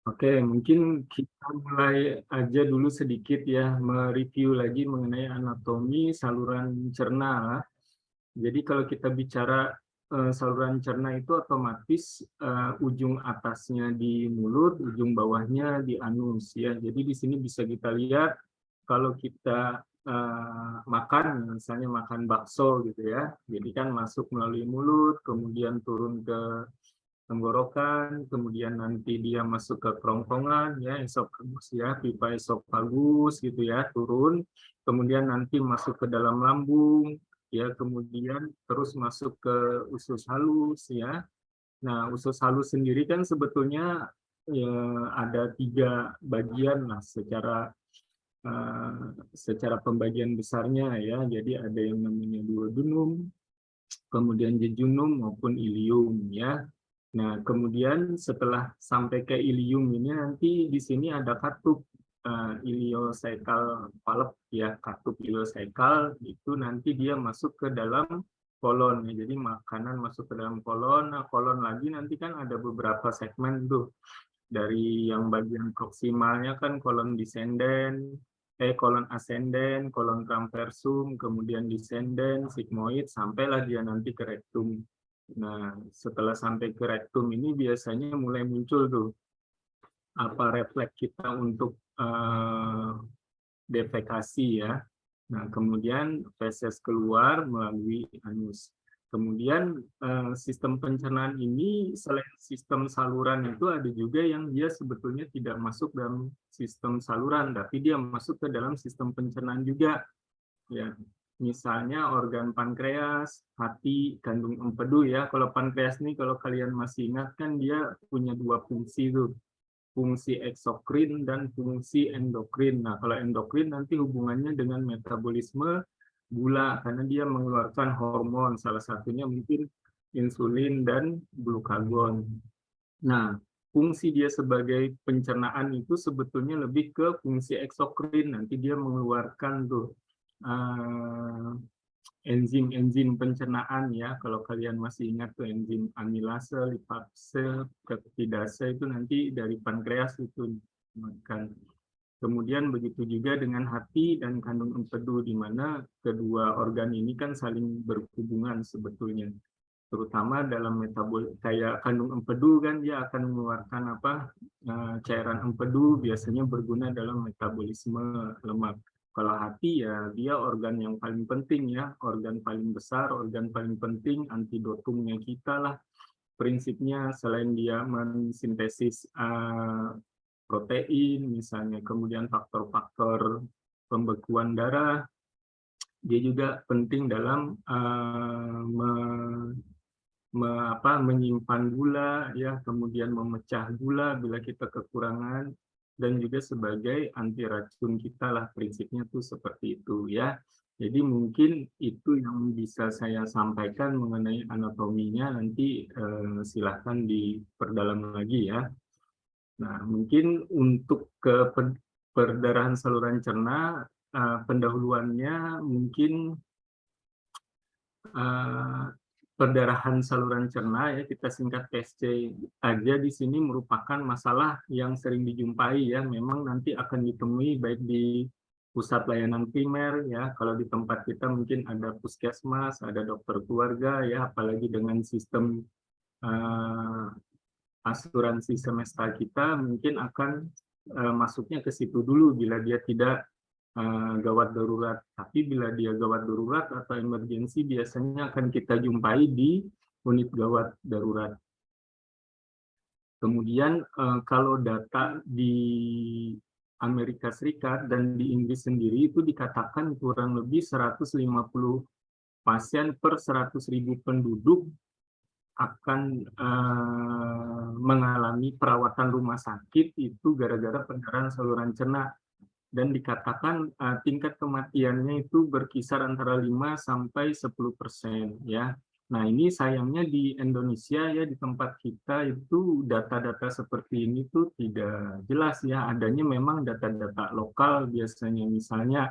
Oke, mungkin kita mulai aja dulu sedikit ya, mereview lagi mengenai anatomi saluran cerna. Jadi kalau kita bicara saluran cerna itu otomatis ujung atasnya di mulut, ujung bawahnya di anus ya. Jadi di sini bisa kita lihat kalau kita makan, misalnya makan bakso gitu ya. Jadi kan masuk melalui mulut, kemudian turun ke tenggorokan, kemudian nanti dia masuk ke kerongkongan, ya esofagus ya, pipa esofagus gitu ya, turun, kemudian nanti masuk ke dalam lambung, ya kemudian terus masuk ke usus halus ya. Nah, usus halus sendiri kan sebetulnya ya, ada 3 bagian lah secara pembagian besarnya ya. Jadi ada yang namanya duodenum, kemudian jejunum maupun ilium ya. Nah, kemudian setelah sampai ke ilium ini nanti di sini ada katup ileocecal valve ya, katup ileocecal itu nanti dia masuk ke dalam kolon ya. Jadi makanan masuk ke dalam kolon. Nah, kolon lagi nanti kan ada beberapa segmen tuh. Dari yang bagian proksimalnya kan kolon ascendens, kolon transversum, kemudian descendens, sigmoid, sampailah dia nanti ke rektum. Nah, setelah sampai ke rektum ini biasanya mulai muncul tuh apa refleks kita untuk defekasi ya. Nah, kemudian feses keluar melalui anus. Kemudian sistem pencernaan ini selain sistem saluran itu ada juga yang dia sebetulnya tidak masuk dalam sistem saluran, tapi dia masuk ke dalam sistem pencernaan juga. Ya, misalnya organ pankreas, hati, kandung empedu ya. Kalau pankreas ini kalau kalian masih ingat kan dia punya 2 fungsi tuh, fungsi eksokrin dan fungsi endokrin. Nah, kalau endokrin nanti hubungannya dengan metabolisme gula karena dia mengeluarkan hormon, salah satunya mungkin insulin dan glukagon. Nah, fungsi dia sebagai pencernaan itu sebetulnya lebih ke fungsi eksokrin. Nanti dia mengeluarkan tuh uh, enzim-enzim pencernaan ya. Kalau kalian masih ingat tuh enzim amilase, lipase, peptidase itu nanti dari pankreas itu makan. Kemudian begitu juga dengan hati dan kandung empedu di mana kedua organ ini kan saling berhubungan sebetulnya. Terutama dalam metabol kayak kandung empedu kan dia akan mengeluarkan apa cairan empedu biasanya berguna dalam metabolisme lemak. Kalau hati ya dia organ yang paling penting ya, organ paling besar, organ paling penting, antidotumnya kita lah prinsipnya selain dia mensintesis protein misalnya, kemudian faktor-faktor pembekuan darah, dia juga penting dalam menyimpan gula ya, kemudian memecah gula bila kita kekurangan dan juga sebagai anti racun kita lah prinsipnya tuh seperti itu ya. Jadi mungkin itu yang bisa saya sampaikan mengenai anatominya nanti silahkan diperdalam lagi ya. Nah, mungkin untuk ke perdarahan saluran cerna pendahuluannya mungkin eh, perdarahan saluran cerna ya kita singkat PSC aja di sini merupakan masalah yang sering dijumpai ya memang nanti akan ditemui baik di pusat layanan primer ya kalau di tempat kita mungkin ada puskesmas ada dokter keluarga ya apalagi dengan sistem uh, asuransi semesta kita mungkin akan masuknya ke situ dulu bila dia tidak gawat darurat. Tapi bila dia gawat darurat atau emergensi biasanya akan kita jumpai di unit gawat darurat. Kemudian kalau data di Amerika Serikat dan di Inggris sendiri itu dikatakan kurang lebih 150 pasien per 100.000 penduduk akan mengalami perawatan rumah sakit itu gara-gara pendarahan saluran cerna dan dikatakan tingkat kematiannya itu berkisar antara 5 sampai 10% ya. Nah, ini sayangnya di Indonesia ya di tempat kita itu data-data seperti ini tuh tidak jelas ya. Adanya memang data-data lokal biasanya misalnya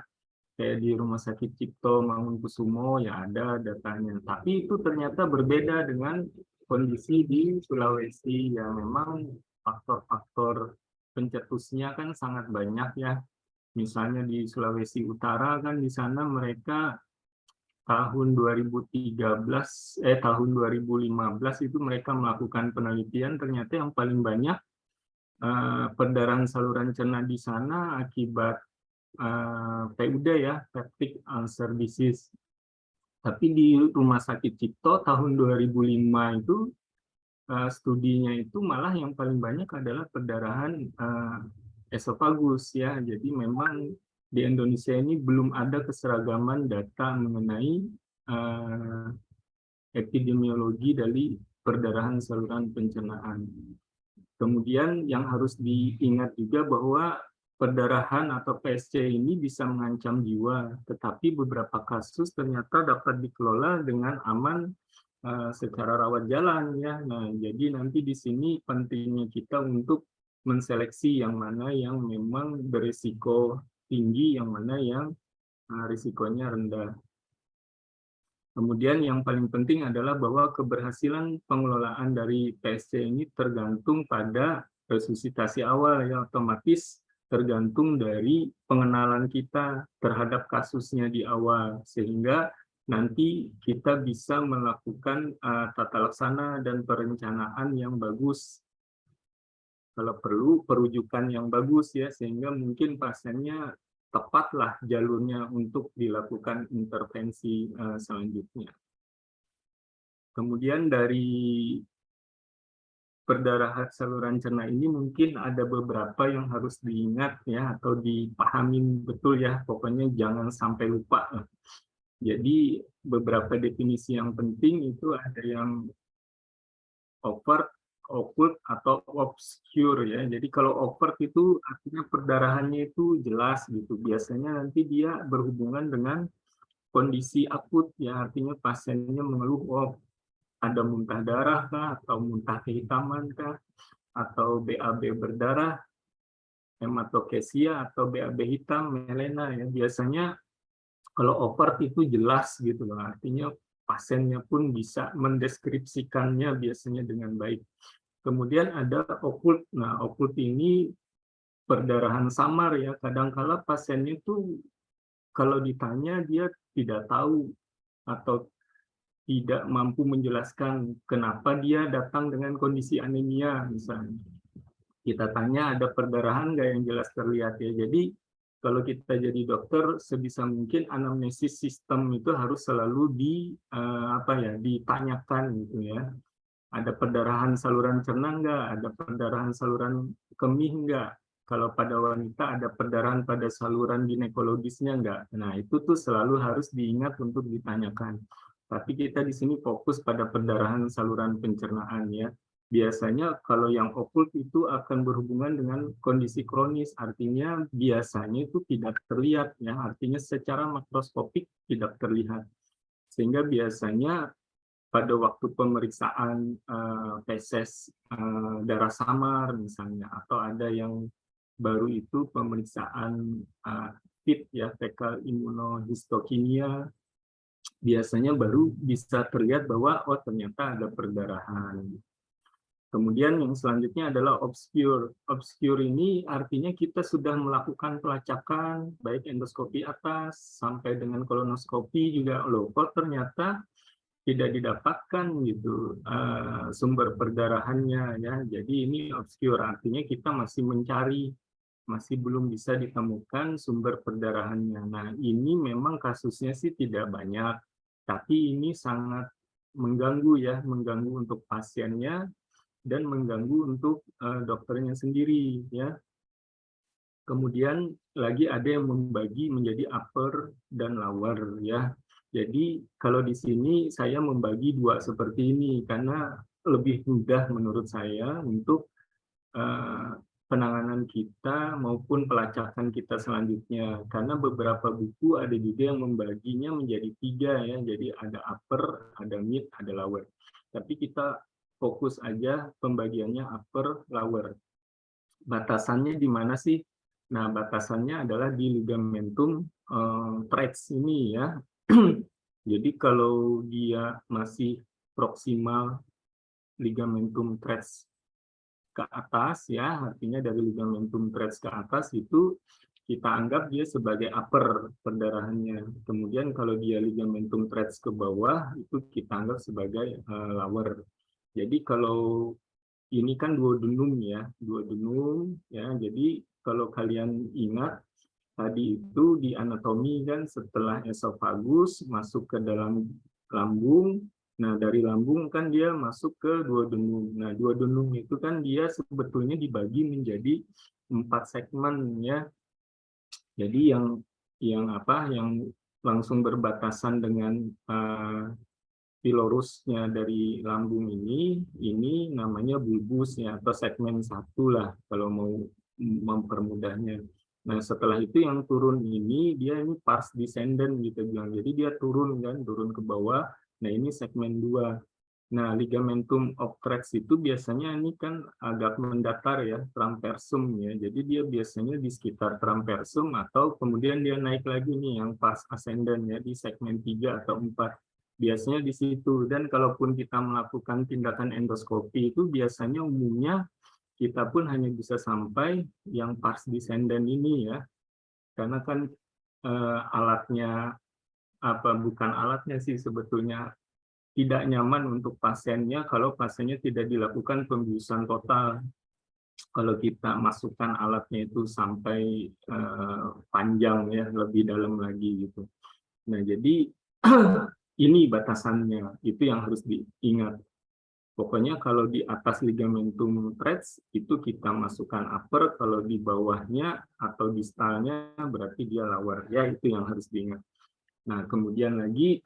kayak di Rumah Sakit Cipto Mangunkusumo ya ada datanya. Tapi itu ternyata berbeda dengan kondisi di Sulawesi yang memang faktor-faktor pencetusnya kan sangat banyak ya. Misalnya di Sulawesi Utara kan di sana mereka tahun 2015 itu mereka melakukan penelitian, ternyata yang paling banyak perdarahan saluran cerna di sana akibat PUD ya, peptic ulcer disease. Tapi di Rumah Sakit Cipto tahun 2005 itu studinya itu malah yang paling banyak adalah perdarahan esofagus ya. Jadi memang di Indonesia ini belum ada keseragaman data mengenai epidemiologi dari perdarahan saluran pencernaan. Kemudian yang harus diingat juga bahwa perdarahan atau PSC ini bisa mengancam jiwa, tetapi beberapa kasus ternyata dapat dikelola dengan aman secara rawat jalan ya. Nah, jadi nanti di sini pentingnya kita untuk menseleksi yang mana yang memang berisiko tinggi, yang mana yang risikonya rendah. Kemudian yang paling penting adalah bahwa keberhasilan pengelolaan dari PSC ini tergantung pada resusitasi awal, ya otomatis tergantung dari pengenalan kita terhadap kasusnya di awal, sehingga nanti kita bisa melakukan tata laksana dan perencanaan yang bagus. Kalau perlu perujukan yang bagus ya, sehingga mungkin pasiennya tepatlah jalurnya untuk dilakukan intervensi selanjutnya. Kemudian dari perdarahan saluran cerna ini mungkin ada beberapa yang harus diingat ya, atau dipahamin betul ya, pokoknya jangan sampai lupa. Jadi beberapa definisi yang penting itu ada yang overt, occult, atau obscure ya. Jadi kalau overt itu artinya perdarahannya itu jelas gitu. Biasanya nanti dia berhubungan dengan kondisi akut ya, artinya pasiennya mengeluh, oh ada muntah darah kah, atau muntah kehitaman kah, atau BAB berdarah, hematokesia, atau BAB hitam, melena ya. Biasanya kalau overt itu jelas gitu loh, artinya pasiennya pun bisa mendeskripsikannya biasanya dengan baik. Kemudian ada okult. Nah, okult ini perdarahan samar ya. Kadangkala pasiennya itu kalau ditanya dia tidak tahu atau tidak mampu menjelaskan kenapa dia datang dengan kondisi anemia misalnya. Kita tanya ada perdarahan nggak yang jelas terlihat ya. Jadi kalau kita jadi dokter sebisa mungkin anamnesis sistem itu harus selalu ditanyakan gitu ya. Ada perdarahan saluran cerna enggak? Ada perdarahan saluran kemih enggak? Kalau pada wanita ada perdarahan pada saluran ginekologisnya enggak? Nah, itu tuh selalu harus diingat untuk ditanyakan. Tapi kita di sini fokus pada perdarahan saluran pencernaan ya. Biasanya kalau yang okult itu akan berhubungan dengan kondisi kronis, artinya biasanya itu tidak terlihat ya, artinya secara makroskopik tidak terlihat. Sehingga biasanya pada waktu pemeriksaan feses darah samar misalnya, atau ada yang baru itu pemeriksaan FIT ya, fecal immunohistokimia, biasanya baru bisa terlihat bahwa oh ternyata ada perdarahan. Kemudian yang selanjutnya adalah obscure. Obscure ini artinya kita sudah melakukan pelacakan baik endoskopi atas sampai dengan kolonoskopi juga, loh kok ternyata tidak didapatkan gitu sumber perdarahannya ya. Jadi ini obscure, artinya kita masih mencari, masih belum bisa ditemukan sumber perdarahannya. Nah, ini memang kasusnya sih tidak banyak, tapi ini sangat mengganggu ya, mengganggu untuk pasiennya dan mengganggu untuk dokternya sendiri ya. Kemudian lagi ada yang membagi menjadi upper dan lower ya. Jadi kalau di sini saya membagi dua seperti ini karena lebih mudah menurut saya untuk penanganan kita maupun pelacakan kita selanjutnya. Karena beberapa buku ada juga yang membaginya menjadi tiga ya. Jadi ada upper, ada mid, ada lower. Tapi kita fokus aja pembagiannya upper, lower. Batasannya di mana sih? Nah, batasannya adalah di ligamentum trax ini ya. Jadi kalau dia masih proksimal ligamentum trax ke atas ya, artinya dari ligamentum teres ke atas itu kita anggap dia sebagai upper perdarahannya. Kemudian kalau dia ligamentum teres ke bawah itu kita anggap sebagai lower. Jadi kalau ini kan duodenum ya, duodenum ya. Jadi kalau kalian ingat tadi itu di anatomi kan setelah esofagus masuk ke dalam lambung. Nah, dari lambung kan dia masuk ke duodenum. Nah, duodenum itu kan dia sebetulnya dibagi menjadi 4 segmen ya. Jadi yang langsung berbatasan dengan pilorusnya dari lambung ini namanya bulbus ya, atau segmen 1 lah kalau mau mempermudahnya. Nah, setelah itu yang turun ini pars descendant gitu bilang. Jadi dia turun ke bawah. Nah, ini segmen 2. Nah, ligamentum of Trex itu biasanya ini kan agak mendatar ya, transversum ya. Jadi dia biasanya di sekitar transversum atau kemudian dia naik lagi nih yang pars ascendant ya di segmen 3 atau 4. Biasanya di situ. Dan kalaupun kita melakukan tindakan endoskopi itu biasanya umumnya kita pun hanya bisa sampai yang pars descendant ini ya, karena kan alatnya bukan alatnya sih sebetulnya tidak nyaman untuk pasiennya kalau pasiennya tidak dilakukan pembiusan total. Kalau kita masukkan alatnya itu sampai panjang ya, lebih dalam lagi gitu. Nah, jadi ini batasannya, itu yang harus diingat. Pokoknya kalau di atas ligamentum teres itu kita masukkan upper, kalau di bawahnya atau distalnya berarti dia lower. Ya, itu yang harus diingat. Nah, kemudian lagi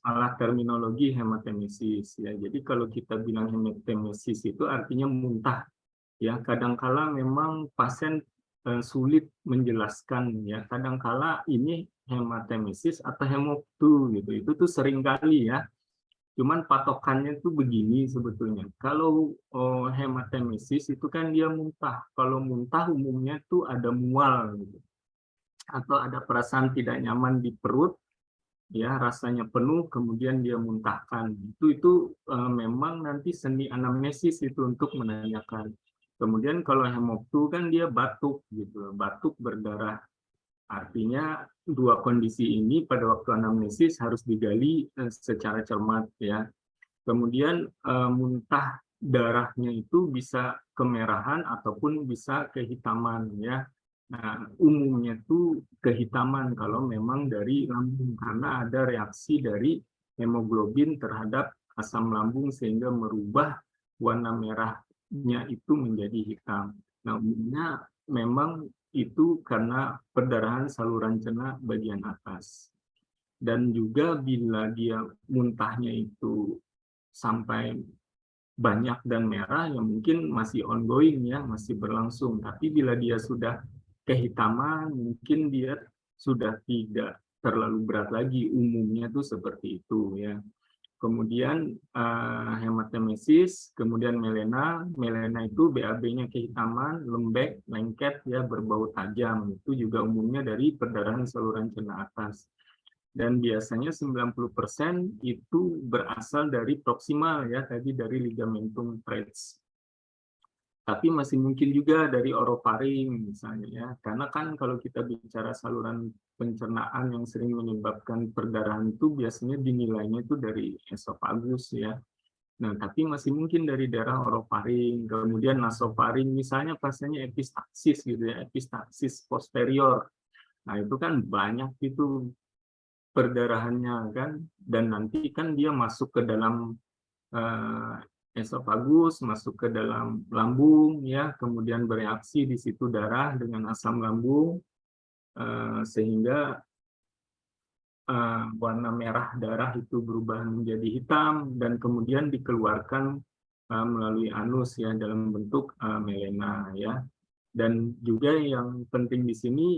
salah terminologi hematemesis ya. Jadi kalau kita bilang hematemesis itu artinya muntah. Ya, kadangkala memang pasien sulit menjelaskan ya. Kadangkala ini hematemesis atau hemoptu gitu. Itu tuh sering kali ya. Cuman patokannya tuh begini sebetulnya. Kalau hematemesis itu kan dia muntah. Kalau muntah umumnya tuh ada mual gitu. Atau ada perasaan tidak nyaman di perut, ya rasanya penuh, kemudian dia muntahkan. Itu memang nanti seni anamnesis itu untuk menanyakan. Kemudian kalau hemoptu kan dia batuk gitu, batuk berdarah. Artinya dua kondisi ini pada waktu anamnesis harus digali secara cermat ya. Kemudian muntah darahnya itu bisa kemerahan ataupun bisa kehitaman ya. Nah, umumnya itu kehitaman kalau memang dari lambung karena ada reaksi dari hemoglobin terhadap asam lambung sehingga merubah warna merahnya itu menjadi hitam. Nah, umumnya memang itu karena perdarahan saluran cerna bagian atas. Dan juga bila dia muntahnya itu sampai banyak dan merah, yang mungkin masih ongoing ya, masih berlangsung. Tapi bila dia sudah kehitaman, mungkin dia sudah tidak terlalu berat lagi. Umumnya tuh seperti itu ya. Kemudian hematemesis, kemudian melena. Melena itu BAB-nya kehitaman, lembek, lengket ya, berbau tajam. Itu juga umumnya dari perdarahan saluran cerna atas. Dan biasanya 90% itu berasal dari proksimal ya, tadi dari ligamentum teres. Tapi masih mungkin juga dari orofaring misalnya ya. Karena kan kalau kita bicara saluran pencernaan yang sering menyebabkan perdarahan itu biasanya dinilainya itu dari esofagus ya. Nah, tapi masih mungkin dari daerah orofaring, kemudian nasofaring, misalnya pasiennya epistaxis gitu ya, epistaxis posterior. Nah, itu kan banyak itu perdarahannya kan, dan nanti kan dia masuk ke dalam esofagus, masuk ke dalam lambung ya, kemudian bereaksi di situ darah dengan asam lambung sehingga warna merah darah itu berubah menjadi hitam dan kemudian dikeluarkan melalui anus ya dalam bentuk melena ya. Dan juga yang penting di sini,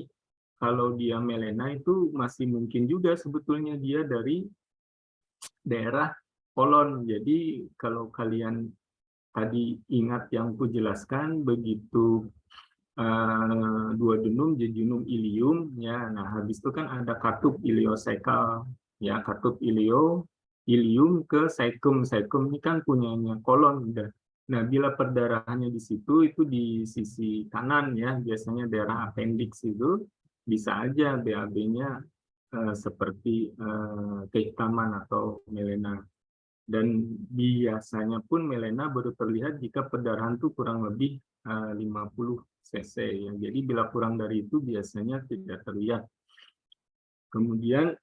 kalau dia melena itu masih mungkin juga sebetulnya dia dari daerah kolon. Jadi kalau kalian tadi ingat yang ku jelaskan, begitu duodenum, jejunum, ilium, ya. Nah, habis itu kan ada katup iliosekal, ya, katup ilium ke saikum. Saikum ini kan punyanya kolon udah. Nah, bila perdarahannya di situ, itu di sisi kanan ya, biasanya daerah appendix itu, bisa aja BAB-nya seperti kehitaman atau melena. Dan biasanya pun melena baru terlihat jika perdarahan itu kurang lebih 50 cc ya. Jadi bila kurang dari itu biasanya tidak terlihat. Kemudian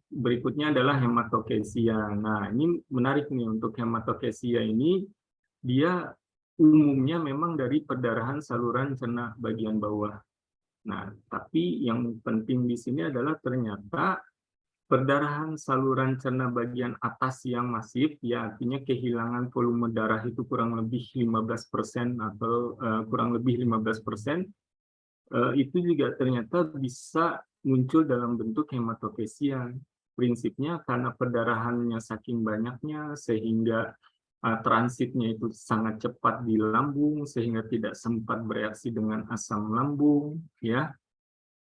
berikutnya adalah hematokesia. Nah, ini menarik nih, untuk hematokesia ini dia umumnya memang dari perdarahan saluran cerna bagian bawah. Nah, tapi yang penting di sini adalah ternyata perdarahan saluran cerna bagian atas yang masif, ya artinya kehilangan volume darah itu kurang lebih 15% atau kurang lebih 15%, itu juga ternyata bisa muncul dalam bentuk hematokesia. Prinsipnya karena perdarahannya saking banyaknya sehingga transitnya itu sangat cepat di lambung sehingga tidak sempat bereaksi dengan asam lambung ya,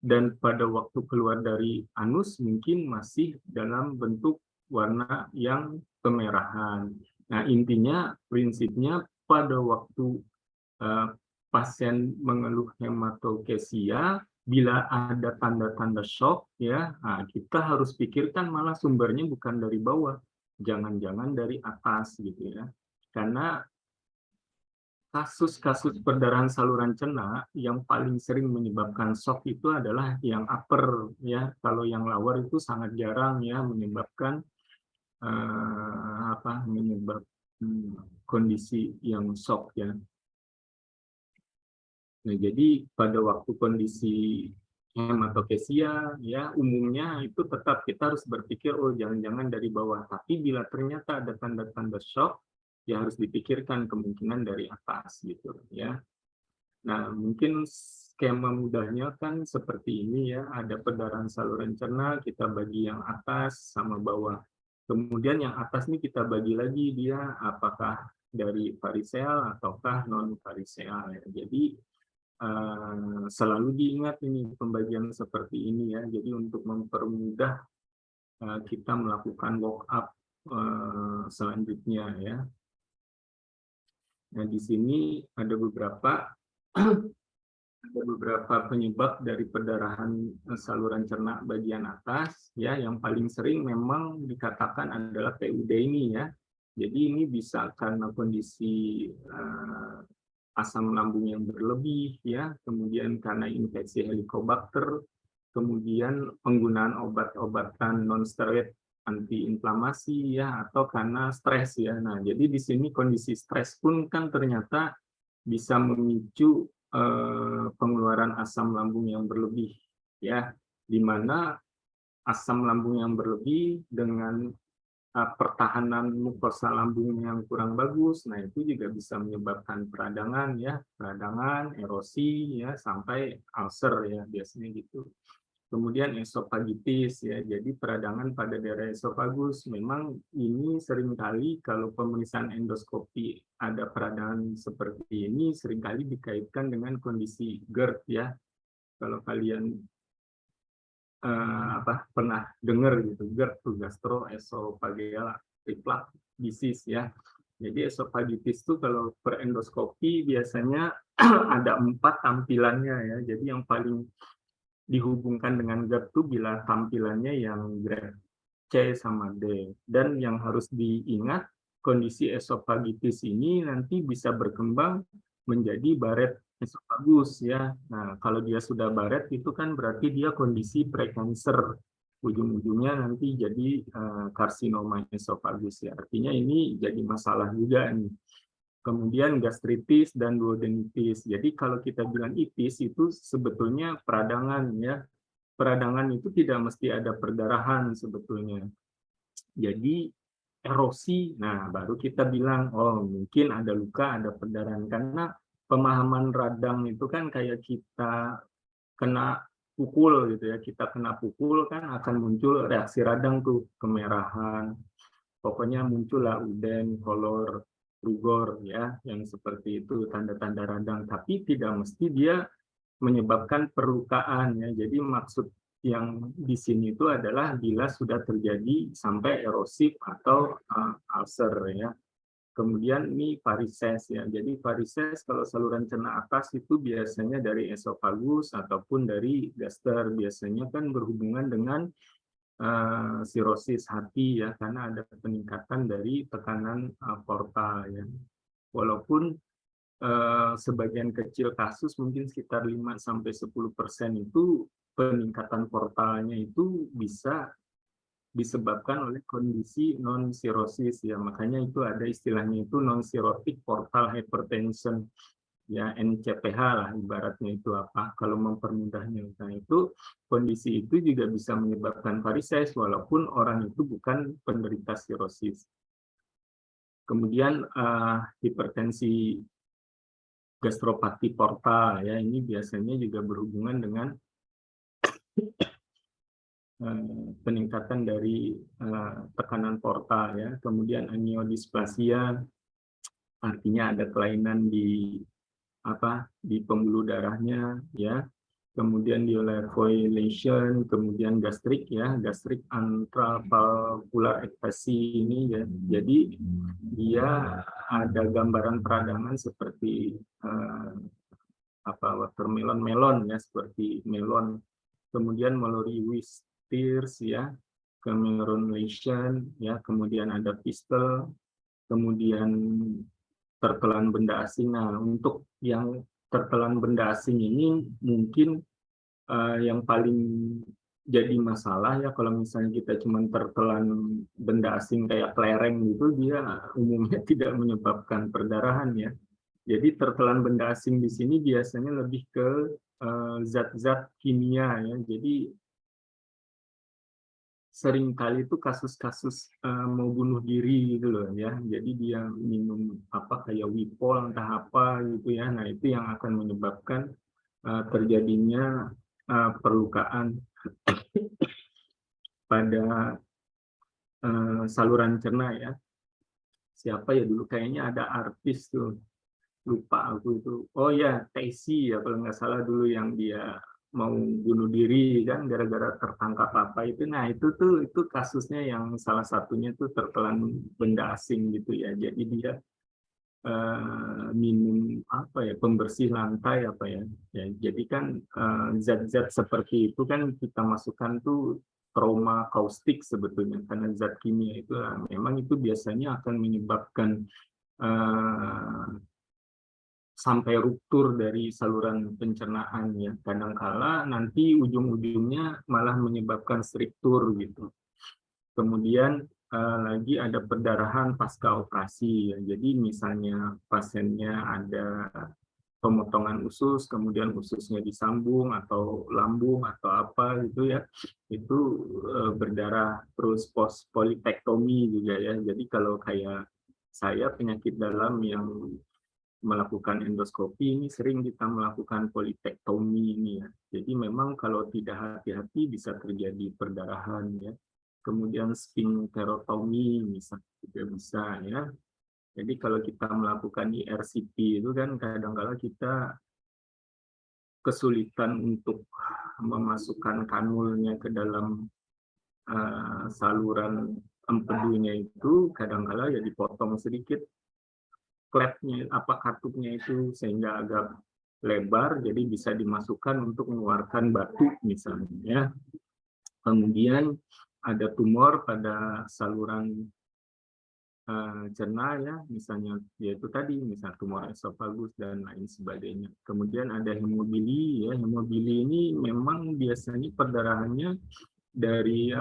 dan pada waktu keluar dari anus mungkin masih dalam bentuk warna yang kemerahan. Nah, intinya prinsipnya pada waktu pasien mengeluh hematokesia, bila ada tanda-tanda shock ya, nah, kita harus pikirkan malah sumbernya bukan dari bawah, jangan-jangan dari atas gitu ya. Karena kasus-kasus perdarahan saluran cerna yang paling sering menyebabkan shock itu adalah yang upper ya. Kalau yang lower itu sangat jarang ya menyebabkan kondisi yang shock ya. Nah, jadi pada waktu kondisi hematokesia ya umumnya itu tetap kita harus berpikir oh jangan-jangan dari bawah, tapi bila ternyata ada tanda-tanda shock ya harus dipikirkan kemungkinan dari atas gitu ya. Nah, mungkin skema mudahnya kan seperti ini ya, ada perdarahan saluran cerna, kita bagi yang atas sama bawah. Kemudian yang atas ini kita bagi lagi dia apakah dari variseal ataukah non variseal ya. Jadi selalu diingat ini pembagian seperti ini ya. Jadi untuk mempermudah kita melakukan walk up selanjutnya ya. Nah, di sini ada beberapa penyebab dari perdarahan saluran cerna bagian atas ya. Yang paling sering memang dikatakan adalah PUD ini ya. Jadi ini bisa karena kondisi asam lambung yang berlebih ya, kemudian karena infeksi helicobacter, kemudian penggunaan obat-obatan non-steroid antiinflamasi ya, atau karena stres ya. Nah, jadi di sini kondisi stres pun kan ternyata bisa memicu pengeluaran asam lambung yang berlebih ya, di mana asam lambung yang berlebih dengan pertahanan mukosa lambung yang kurang bagus, nah itu juga bisa menyebabkan peradangan ya, peradangan, erosi ya, sampai ulcer ya biasanya gitu. Kemudian esofagitis ya, jadi peradangan pada daerah esofagus. Memang ini seringkali kalau pemeriksaan endoskopi ada peradangan seperti ini seringkali dikaitkan dengan kondisi GERD ya. Kalau kalian pernah dengar gitu, GERD tuh gastroesophageal reflux disease ya. Jadi esofagitis itu kalau per endoskopi biasanya ada 4 tampilannya ya. Jadi yang paling dihubungkan dengan GERD itu bila tampilannya yang grade C sama D. Dan yang harus diingat, kondisi esofagitis ini nanti bisa berkembang menjadi Barrett esofagus ya. Nah, kalau dia sudah Barrett itu kan berarti dia kondisi prekancer. Ujung-ujungnya nanti jadi karsinoma esofagus ya. Artinya ini jadi masalah juga nih. Kemudian gastritis dan duodenitis. Jadi kalau kita bilang itis itu sebetulnya peradangan ya. Peradangan itu tidak mesti ada perdarahan sebetulnya. Jadi erosi, nah baru kita bilang, oh mungkin ada luka, ada perdarahan. Karena pemahaman radang itu kan kayak kita kena pukul gitu ya, kita kena pukul kan akan muncul reaksi radang tuh, kemerahan, pokoknya muncullah uden, kolor, rugor ya, yang seperti itu tanda-tanda radang. Tapi tidak mesti dia menyebabkan perlukaan ya. Jadi maksud yang di sini itu adalah bila sudah terjadi sampai erosif atau ulcer ya. Kemudian ini varises ya. Jadi varises kalau saluran cerna atas itu biasanya dari esofagus ataupun dari gaster. Biasanya kan berhubungan dengan sirosis hati ya, karena ada peningkatan dari tekanan portal ya. Walaupun sebagian kecil kasus mungkin sekitar 5-10% itu peningkatan portalnya itu bisa disebabkan oleh kondisi non-sirosis ya, makanya itu ada istilahnya itu non-cirrhotic portal hypertension ya, NCPH lah ibaratnya itu apa kalau mempermudahnya. Nah itu kondisi itu juga bisa menyebabkan varises walaupun orang itu bukan penderita sirosis. Kemudian hipertensi gastropati portal ya, ini biasanya juga berhubungan dengan peningkatan dari tekanan portal ya. Kemudian angiodisplasia, artinya ada kelainan di pembuluh darahnya ya. Kemudian lesion, kemudian gastrik ya, gastrik antravalvular ekstasi ini ya. Jadi dia ada gambaran peradangan seperti watermelon melon ya, seperti melon. Kemudian melalui Tears ya, Cameron lesion ya, kemudian ada pistel, kemudian tertelan benda asing. Nah, untuk yang tertelan benda asing ini mungkin yang paling jadi masalah ya, kalau misalnya kita cuma tertelan benda asing kayak kelereng gitu, dia umumnya tidak menyebabkan perdarahan ya. Jadi tertelan benda asing di sini biasanya lebih ke zat-zat kimia ya. Jadi seringkali itu kasus-kasus mau bunuh diri gitu loh ya. Jadi dia minum kayak Wipol entah apa gitu ya. Nah, itu yang akan menyebabkan terjadinya perlukaan pada saluran cerna ya. Siapa ya dulu kayaknya ada artis tuh, lupa aku itu. Oh ya, Tacy ya kalau nggak salah dulu, yang dia mau bunuh diri kan gara-gara tertangkap apa itu. Nah, itu kasusnya yang salah satunya tuh tertelan benda asing gitu ya. Jadi dia minum pembersih lantai ya. Jadi kan zat-zat seperti itu kan kita masukkan tuh trauma kaustik sebetulnya, karena zat kimia itu memang itu biasanya akan menyebabkan sampai ruptur dari saluran pencernaan ya. Kadangkala nanti ujung-ujungnya malah menyebabkan struktur gitu. Kemudian lagi ada perdarahan pasca operasi ya. Jadi misalnya pasiennya ada pemotongan usus, kemudian ususnya disambung atau lambung atau apa gitu ya, itu berdarah. Terus post polipektomi juga ya. Jadi kalau kayak saya penyakit dalam yang melakukan endoskopi ini sering kita melakukan polipektomi ini ya. Jadi memang kalau tidak hati-hati bisa terjadi perdarahan ya. Kemudian sphincterotomi misalnya juga bisa ya. Jadi kalau kita melakukan IRCP itu kan kadang-kala kita kesulitan untuk memasukkan kanulnya ke dalam saluran empedunya itu, kadang-kala ya dipotong sedikit klepnya katupnya itu sehingga agak lebar, jadi bisa dimasukkan untuk mengeluarkan batu misalnya. Kemudian ada tumor pada saluran cerna ya, misalnya yaitu tadi misal tumor esofagus dan lain sebagainya. Kemudian ada hemofili ya. Hemofili ini memang biasanya perdarahannya dari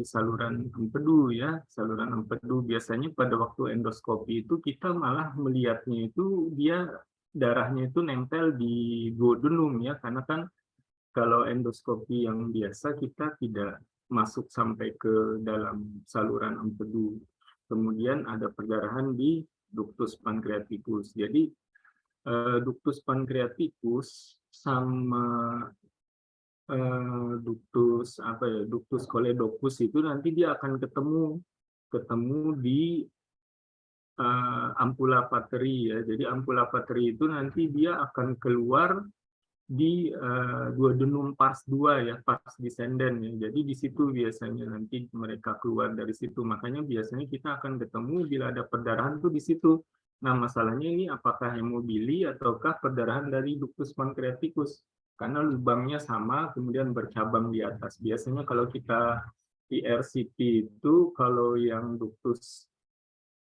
saluran empedu ya. Saluran empedu biasanya pada waktu endoskopi itu kita malah melihatnya itu dia darahnya itu nempel di duodenum ya, karena kan kalau endoskopi yang biasa kita tidak masuk sampai ke dalam saluran empedu. Kemudian ada perdarahan di ductus pancreaticus. Jadi ductus pancreaticus sama ductus choledocus itu nanti dia akan ketemu di ampula pateri ya. Jadi ampula pateri itu nanti dia akan keluar di duodenum pars 2 ya, pars descendens ya. Jadi di situ biasanya nanti mereka keluar dari situ. Makanya biasanya kita akan ketemu bila ada perdarahan tuh di situ. Nah, masalahnya ini apakah hemobili ataukah perdarahan dari ductus pancreaticus? Karena lubangnya sama, kemudian bercabang di atas. Biasanya kalau kita di RCT itu, kalau yang ductus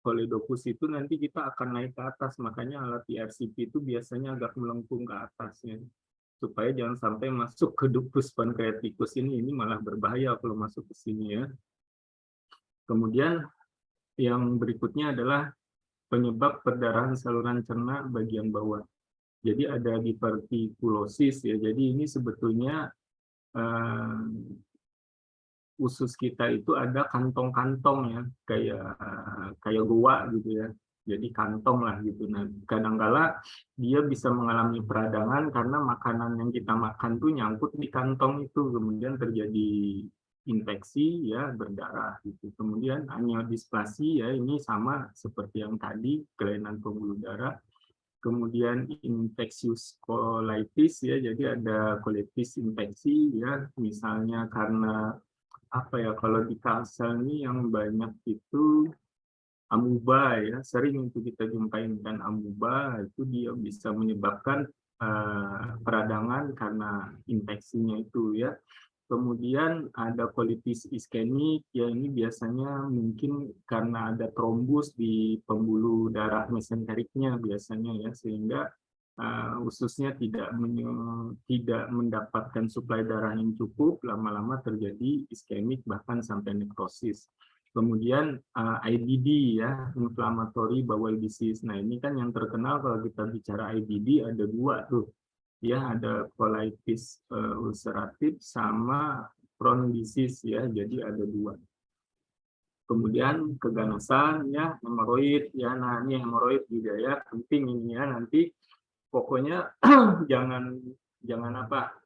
choledochus itu nanti kita akan naik ke atas. Makanya alat IRCP itu biasanya agak melengkung ke atasnya supaya jangan sampai masuk ke ductus pancreaticus ini malah berbahaya kalau masuk ke sini ya. Kemudian yang berikutnya adalah penyebab perdarahan saluran cerna bagian bawah. Jadi ada diverticulosis ya. Jadi ini sebetulnya usus kita itu ada kantong-kantong ya, kayak goa gitu ya. Jadi kantong lah gitu. Nah, kadangkala dia bisa mengalami peradangan karena makanan yang kita makan tuh nyangkut di kantong itu, kemudian terjadi infeksi ya, berdarah gitu. Kemudian angiodisplasi ya, ini sama seperti yang tadi, kelainan pembuluh darah. Kemudian infectious colitis ya, jadi ada colitis infeksi ya, misalnya karena apa ya, kalau di Kalsel ini yang banyak itu amuba ya, sering itu kita jumpain kan amuba, itu dia bisa menyebabkan peradangan karena infeksinya itu ya. Kemudian ada colitis iskemik, ya ini biasanya mungkin karena ada trombus di pembuluh darah mesenteriknya biasanya ya, sehingga ususnya tidak mendapatkan suplai darah yang cukup, lama-lama terjadi iskemik bahkan sampai nekrosis. Kemudian IBD ya, inflammatory bowel disease. Nah ini kan yang terkenal kalau kita bicara IBD ada dua tuh. Ya, ada colitis ulceratif sama Crohn disease ya, jadi ada dua. Kemudian keganasan ya, hemoroid ya. Nah ini hemoroid juga ya, penting ini ya, nanti pokoknya jangan apa,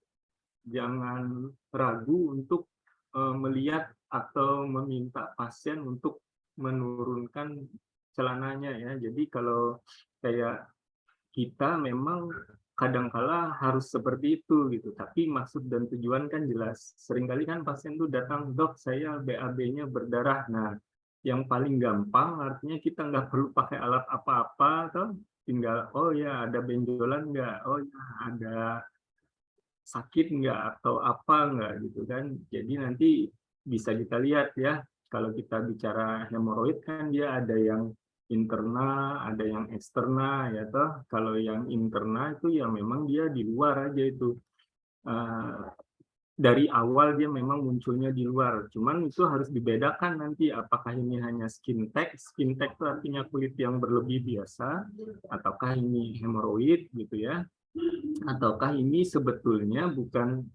jangan ragu untuk melihat atau meminta pasien untuk menurunkan celananya ya. Jadi kalau kayak kita memang kadangkala harus seperti itu gitu, tapi maksud dan tujuan kan jelas. Seringkali kan pasien tuh datang, dok saya BAB-nya berdarah. Nah, yang paling gampang artinya kita nggak perlu pakai alat apa-apa, atau tinggal oh ya ada benjolan nggak, oh ya ada sakit nggak atau apa nggak gitu kan. Jadi nanti bisa kita lihat ya, kalau kita bicara hemoroid kan dia ada yang interna, ada yang eksterna ya toh. Kalau yang interna itu ya memang dia di luar aja itu. Dari awal dia memang munculnya di luar. Cuman itu harus dibedakan nanti apakah ini hanya skin tag itu artinya kulit yang berlebih biasa, ataukah ini hemoroid gitu ya. Ataukah ini sebetulnya bukan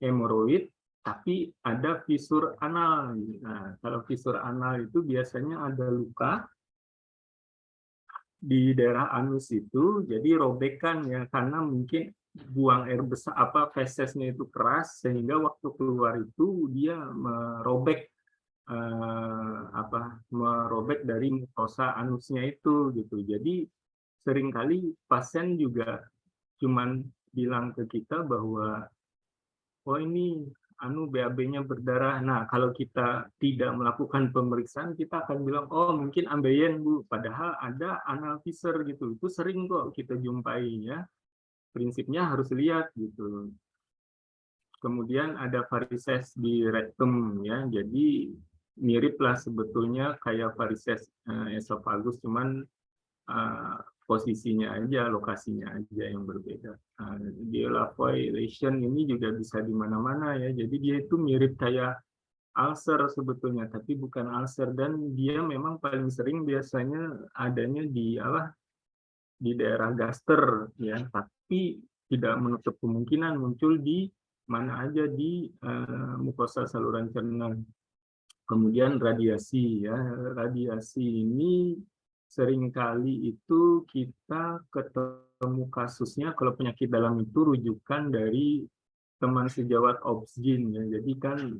hemoroid tapi ada fisur anal. Nah, kalau fisur anal itu biasanya ada luka di daerah anus itu, jadi robekan ya, karena mungkin buang air besar apa fesesnya itu keras sehingga waktu keluar itu dia merobek dari mukosa anusnya itu gitu. Jadi seringkali pasien juga cuman bilang ke kita bahwa oh ini BAB-nya berdarah. Nah, kalau kita tidak melakukan pemeriksaan, kita akan bilang, oh mungkin ambeien Bu, padahal ada anal fissure gitu. Itu sering kok kita jumpai ya. Prinsipnya harus lihat gitu. Kemudian ada varises di rektum ya. Jadi miriplah sebetulnya kayak varises esofagus, cuman posisinya aja, lokasinya aja yang berbeda. Lavoie lesion ini juga bisa di mana-mana ya. Jadi dia itu mirip kayak ulcer sebetulnya, tapi bukan ulcer, dan dia memang paling sering biasanya adanya di daerah gaster ya, tapi tidak menutup kemungkinan muncul di mana aja di mukosa saluran cerna. Kemudian radiasi ya, radiasi ini seringkali itu kita ketemu kasusnya kalau penyakit dalam itu rujukan dari teman sejawat Obsgyn ya. Jadi kan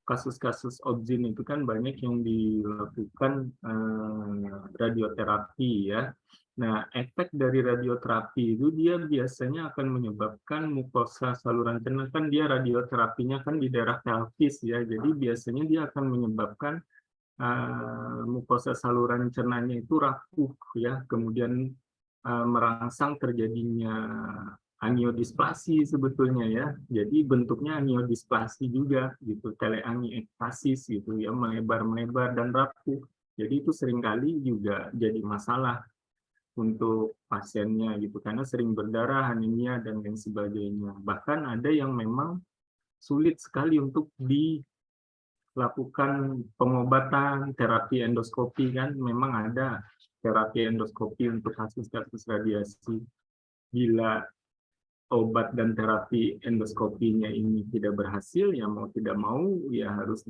kasus-kasus Obsgyn itu kan banyak yang dilakukan radioterapi ya. Nah, efek dari radioterapi itu dia biasanya akan menyebabkan mukosa saluran cerna, kan dia radioterapinya kan di daerah pelvis ya, jadi biasanya dia akan menyebabkan mukosa saluran cernanya itu rapuh ya, kemudian merangsang terjadinya aniodisplasi sebetulnya ya. Jadi bentuknya aniodisplasi juga gitu, teleangioektasis gitu ya, melebar-melebar dan rapuh. Jadi itu seringkali juga jadi masalah untuk pasiennya gitu karena sering berdarah, anemia dan lain sebagainya. Bahkan ada yang memang sulit sekali untuk dilakukan pengobatan, terapi endoskopi kan memang ada terapi endoskopi untuk kasus-kasus radiasi. Bila obat dan terapi endoskopinya ini tidak berhasil, ya mau tidak mau ya harus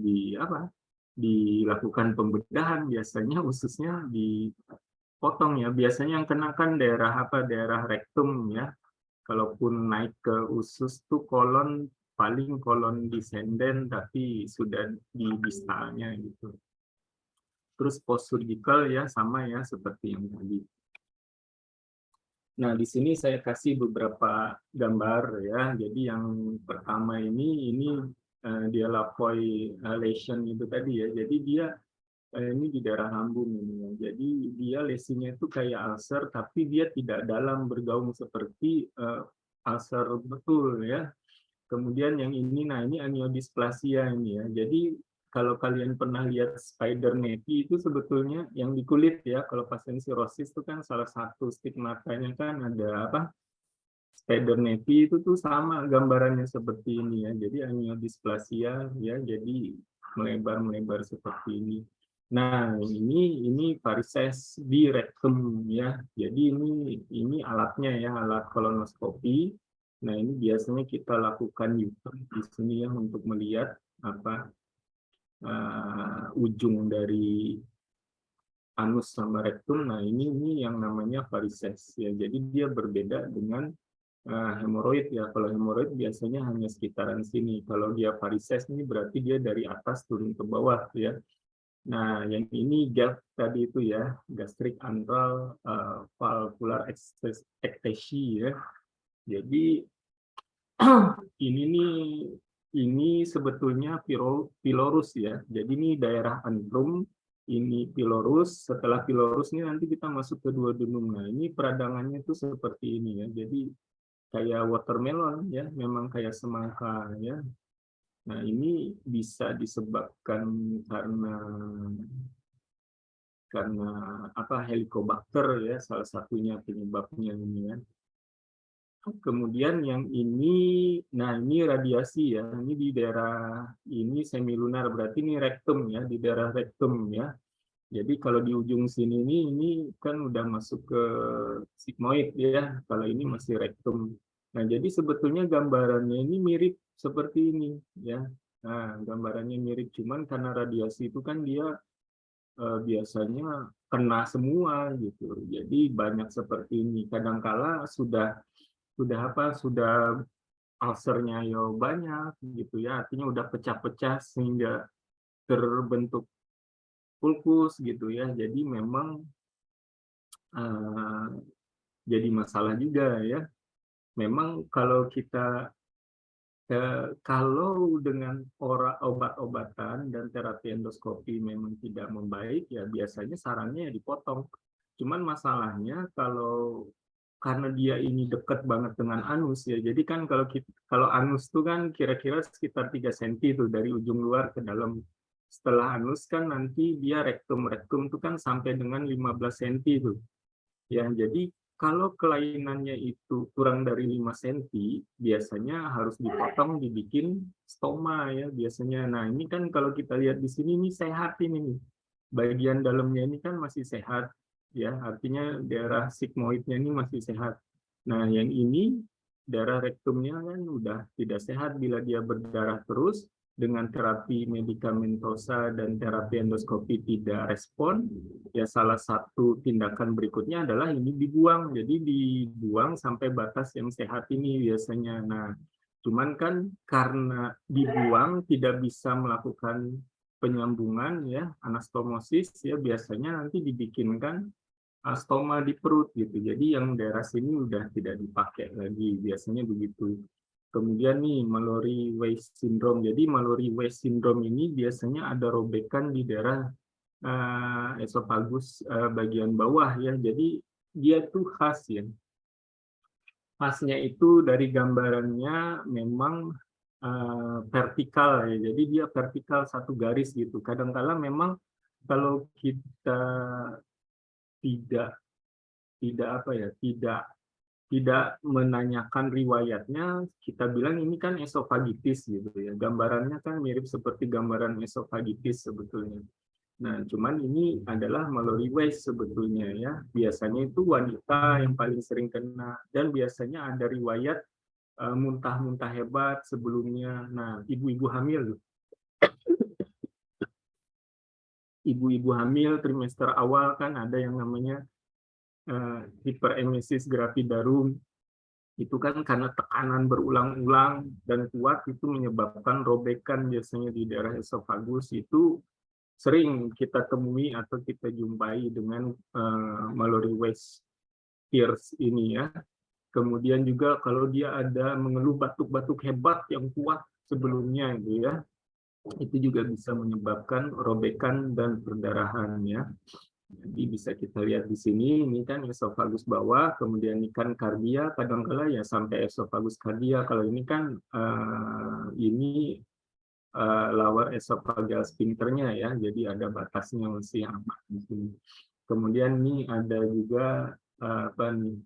dilakukan pembedahan biasanya ususnya dipotong ya. Biasanya yang kena kan daerah rektum ya. Kalaupun naik ke usus tuh paling kolon descendant tapi sudah di distalnya gitu. Terus post surgical ya sama ya seperti yang tadi. Nah, di sini saya kasih beberapa gambar ya. Jadi yang pertama ini dia Lavoie lesion itu tadi ya. Jadi dia ini di daerah lambung ini ya. Jadi dia lesinya itu kayak ulcer tapi dia tidak dalam bergaung seperti ulcer betul ya. Kemudian yang ini, nah ini aniodisplasia ini ya. Jadi kalau kalian pernah lihat spider nevi itu sebetulnya yang di kulit ya. Kalau pasien sirosis itu kan salah satu stigmatanya kan ada spider nevi itu tuh sama gambarannya seperti ini ya. Jadi aniodisplasia ya. Jadi melebar-melebar seperti ini. Nah, ini varises di rektum ya. Jadi ini alatnya ya, alat kolonoskopi. Nah, ini biasanya kita lakukan di sini ya untuk melihat ujung dari anus sama rektum. Nah, ini yang namanya varises ya. Jadi dia berbeda dengan hemoroid ya. Kalau hemoroid biasanya hanya sekitaran sini. Kalau dia varises ini berarti dia dari atas turun ke bawah ya. Nah, yang ini GAF tadi itu ya, gastric antral valvular ectasia ya. Jadi ini sebetulnya pylorus ya. Jadi ini daerah antrum, ini pylorus. Setelah pylorus ini nanti kita masuk ke duodenum. Nah, ini peradangannya itu seperti ini ya. Jadi kayak watermelon ya, memang kayak semangka ya. Nah, ini bisa disebabkan karena helicobacter ya, salah satunya penyebabnya ini ya. Kemudian yang ini, nah ini radiasi ya, ini di daerah ini semilunar, berarti ini rektum ya, di daerah rektum ya. Jadi kalau di ujung sini ini kan udah masuk ke sigmoid ya, kalau ini masih rektum. Nah jadi sebetulnya gambarannya ini mirip seperti ini ya. Nah gambarannya mirip, cuman karena radiasi itu kan dia biasanya kena semua gitu. Jadi banyak seperti ini. Kadangkala sudah ulcernya ya banyak gitu ya, artinya udah pecah-pecah sehingga terbentuk ulkus gitu ya. Jadi memang uh, jadi masalah juga ya. Memang kalau dengan obat-obatan dan terapi endoskopi memang tidak membaik, ya biasanya sarannya ya dipotong. Cuman masalahnya karena dia ini dekat banget dengan anus ya. Jadi kan kalau anus itu kan kira-kira sekitar 3 cm tuh dari ujung luar ke dalam. Setelah anus kan nanti dia rektum itu kan sampai dengan 15 cm tuh. Ya, jadi kalau kelainannya itu kurang dari 5 cm, biasanya harus dipotong, dibikin stoma ya biasanya. Nah, ini kan kalau kita lihat di sini ini sehat ini. Bagian dalamnya ini kan masih sehat ya, artinya daerah sigmoidnya ini masih sehat. Nah, yang ini daerah rektumnya kan udah tidak sehat bila dia berdarah terus dengan terapi medikamentosa dan terapi endoskopi tidak respon, ya salah satu tindakan berikutnya adalah ini dibuang. Jadi dibuang sampai batas yang sehat ini biasanya. Nah, cuman kan karena dibuang tidak bisa melakukan penyambungan ya, anastomosis ya biasanya nanti dibikinkan stoma di perut gitu. Jadi yang daerah sini udah tidak dipakai lagi, biasanya begitu. Kemudian nih Mallory Weiss syndrome. Jadi Mallory Weiss syndrome ini biasanya ada robekan di daerah esofagus bagian bawah ya. Jadi dia tuh khas ya. Khasnya itu dari gambarannya memang vertikal ya. Jadi dia vertikal satu garis gitu. Kadang-kala memang kalau kita tidak tidak apa ya, tidak menanyakan riwayatnya, kita bilang ini kan esofagitis gitu ya. Gambarannya kan mirip seperti gambaran esofagitis sebetulnya. Nah, cuman ini adalah Mallory Weiss sebetulnya ya. Biasanya itu wanita yang paling sering kena dan biasanya ada riwayat muntah-muntah hebat sebelumnya. Nah, ibu-ibu hamil, ibu-ibu hamil trimester awal kan ada yang namanya hiperemesis gravidarum. Itu kan karena tekanan berulang-ulang dan kuat itu menyebabkan robekan biasanya di daerah esofagus. Itu sering kita temui atau kita jumpai dengan Mallory Weiss Pierce ini ya. Kemudian juga kalau dia ada mengeluh batuk-batuk hebat yang kuat sebelumnya gitu ya, itu juga bisa menyebabkan robekan dan perdarahan ya. Jadi bisa kita lihat di sini, ini kan esofagus bawah, kemudian ini kan kardia, kadang-kala ya sampai esofagus kardia. Kalau ini kan ini lower esophageal sphincternya ya, jadi ada batasnya masih aman di sini. Kemudian ini ada juga apa nih,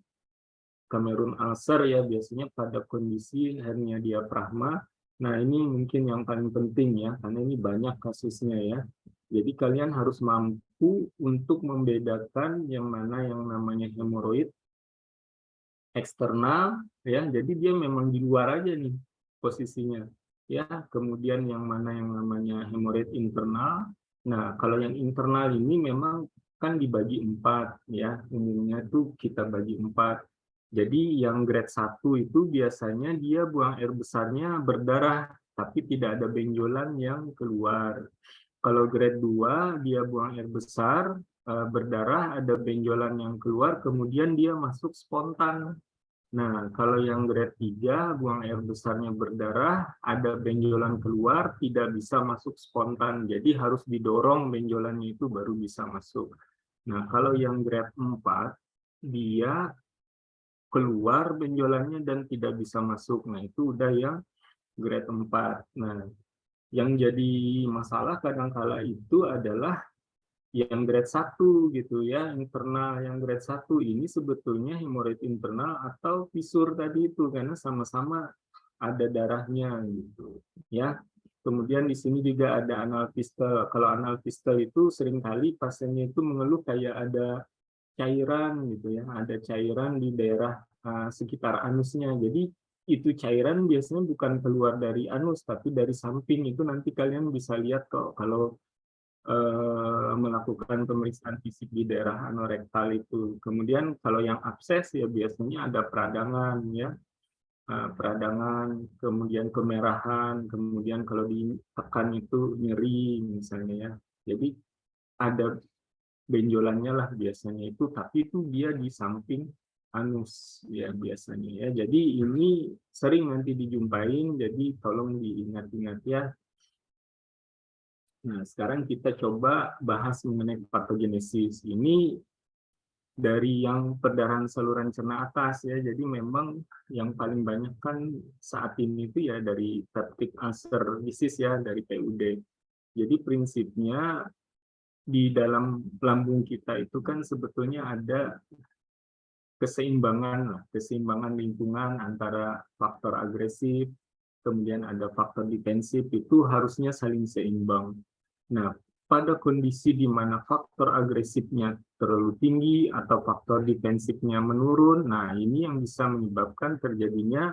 Cameroon ulcer ya, biasanya pada kondisi hernia diafragma. Nah, ini mungkin yang paling penting ya, karena ini banyak kasusnya ya. Jadi kalian harus mampu untuk membedakan yang mana yang namanya hemoroid eksternal ya. Jadi dia memang di luar aja nih posisinya. Ya, kemudian yang mana yang namanya hemoroid internal. Nah, kalau yang internal ini memang kan dibagi 4 ya. Umumnya tuh kita bagi 4. Jadi yang grade 1 itu biasanya dia buang air besarnya berdarah, tapi tidak ada benjolan yang keluar. Kalau grade 2 dia buang air besar, berdarah, ada benjolan yang keluar, kemudian dia masuk spontan. Nah, kalau yang grade 3 buang air besarnya berdarah, ada benjolan keluar, tidak bisa masuk spontan. Jadi harus didorong benjolannya itu baru bisa masuk. Nah, kalau yang grade 4, dia keluar benjolannya dan tidak bisa masuk. Nah, itu udah yang grade 4. Nah, yang jadi masalah kadangkala itu adalah yang grade 1 gitu ya, internal. Yang grade 1 ini sebetulnya hemoroid internal atau fisur tadi itu karena sama-sama ada darahnya gitu ya. Kemudian di sini juga ada anal fistel. Kalau anal fistel itu seringkali pasiennya itu mengeluh kayak ada cairan gitu ya, ada cairan di daerah sekitar anusnya. Jadi itu cairan biasanya bukan keluar dari anus tapi dari samping. Itu nanti kalian bisa lihat kok kalau melakukan pemeriksaan fisik di daerah anorektal itu. Kemudian kalau yang abses ya biasanya ada peradangan ya, peradangan, kemudian kemerahan, kemudian kalau ditekan itu nyeri misalnya ya. Jadi ada benjolannya lah biasanya itu, tapi itu dia di samping anus ya biasanya ya. Jadi ini sering nanti dijumpain, jadi tolong diingat-ingat ya. Nah, sekarang kita coba bahas mengenai patogenesis. Ini dari yang perdarahan saluran cerna atas ya. Jadi memang yang paling banyak kan saat ini itu ya dari peptic ulcer disease ya, dari PUD. Jadi prinsipnya di dalam lambung kita itu kan sebetulnya ada keseimbangan lingkungan antara faktor agresif, kemudian ada faktor defensif, itu harusnya saling seimbang. Nah, pada kondisi di mana faktor agresifnya terlalu tinggi atau faktor defensifnya menurun, nah ini yang bisa menyebabkan terjadinya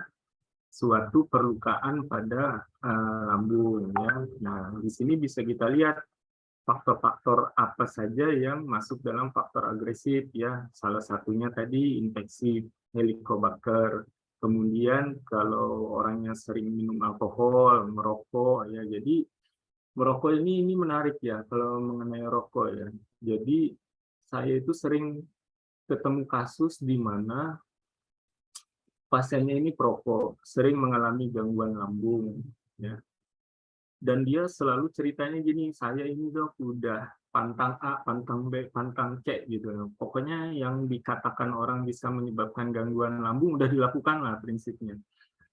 suatu perlukaan pada lambung. Ya. Nah, di sini bisa kita lihat faktor-faktor apa saja yang masuk dalam faktor agresif ya. Salah satunya tadi infeksi Helicobacter. Kemudian kalau orangnya sering minum alkohol, merokok ya. Jadi merokok ini menarik ya kalau mengenai rokok ya. Jadi saya itu sering ketemu kasus di mana pasiennya ini perokok, sering mengalami gangguan lambung, ya. Dan dia selalu ceritanya gini, saya ini dok udah pantang A, pantang B, pantang C gitu. Pokoknya yang dikatakan orang bisa menyebabkan gangguan lambung udah dilakukan lah prinsipnya.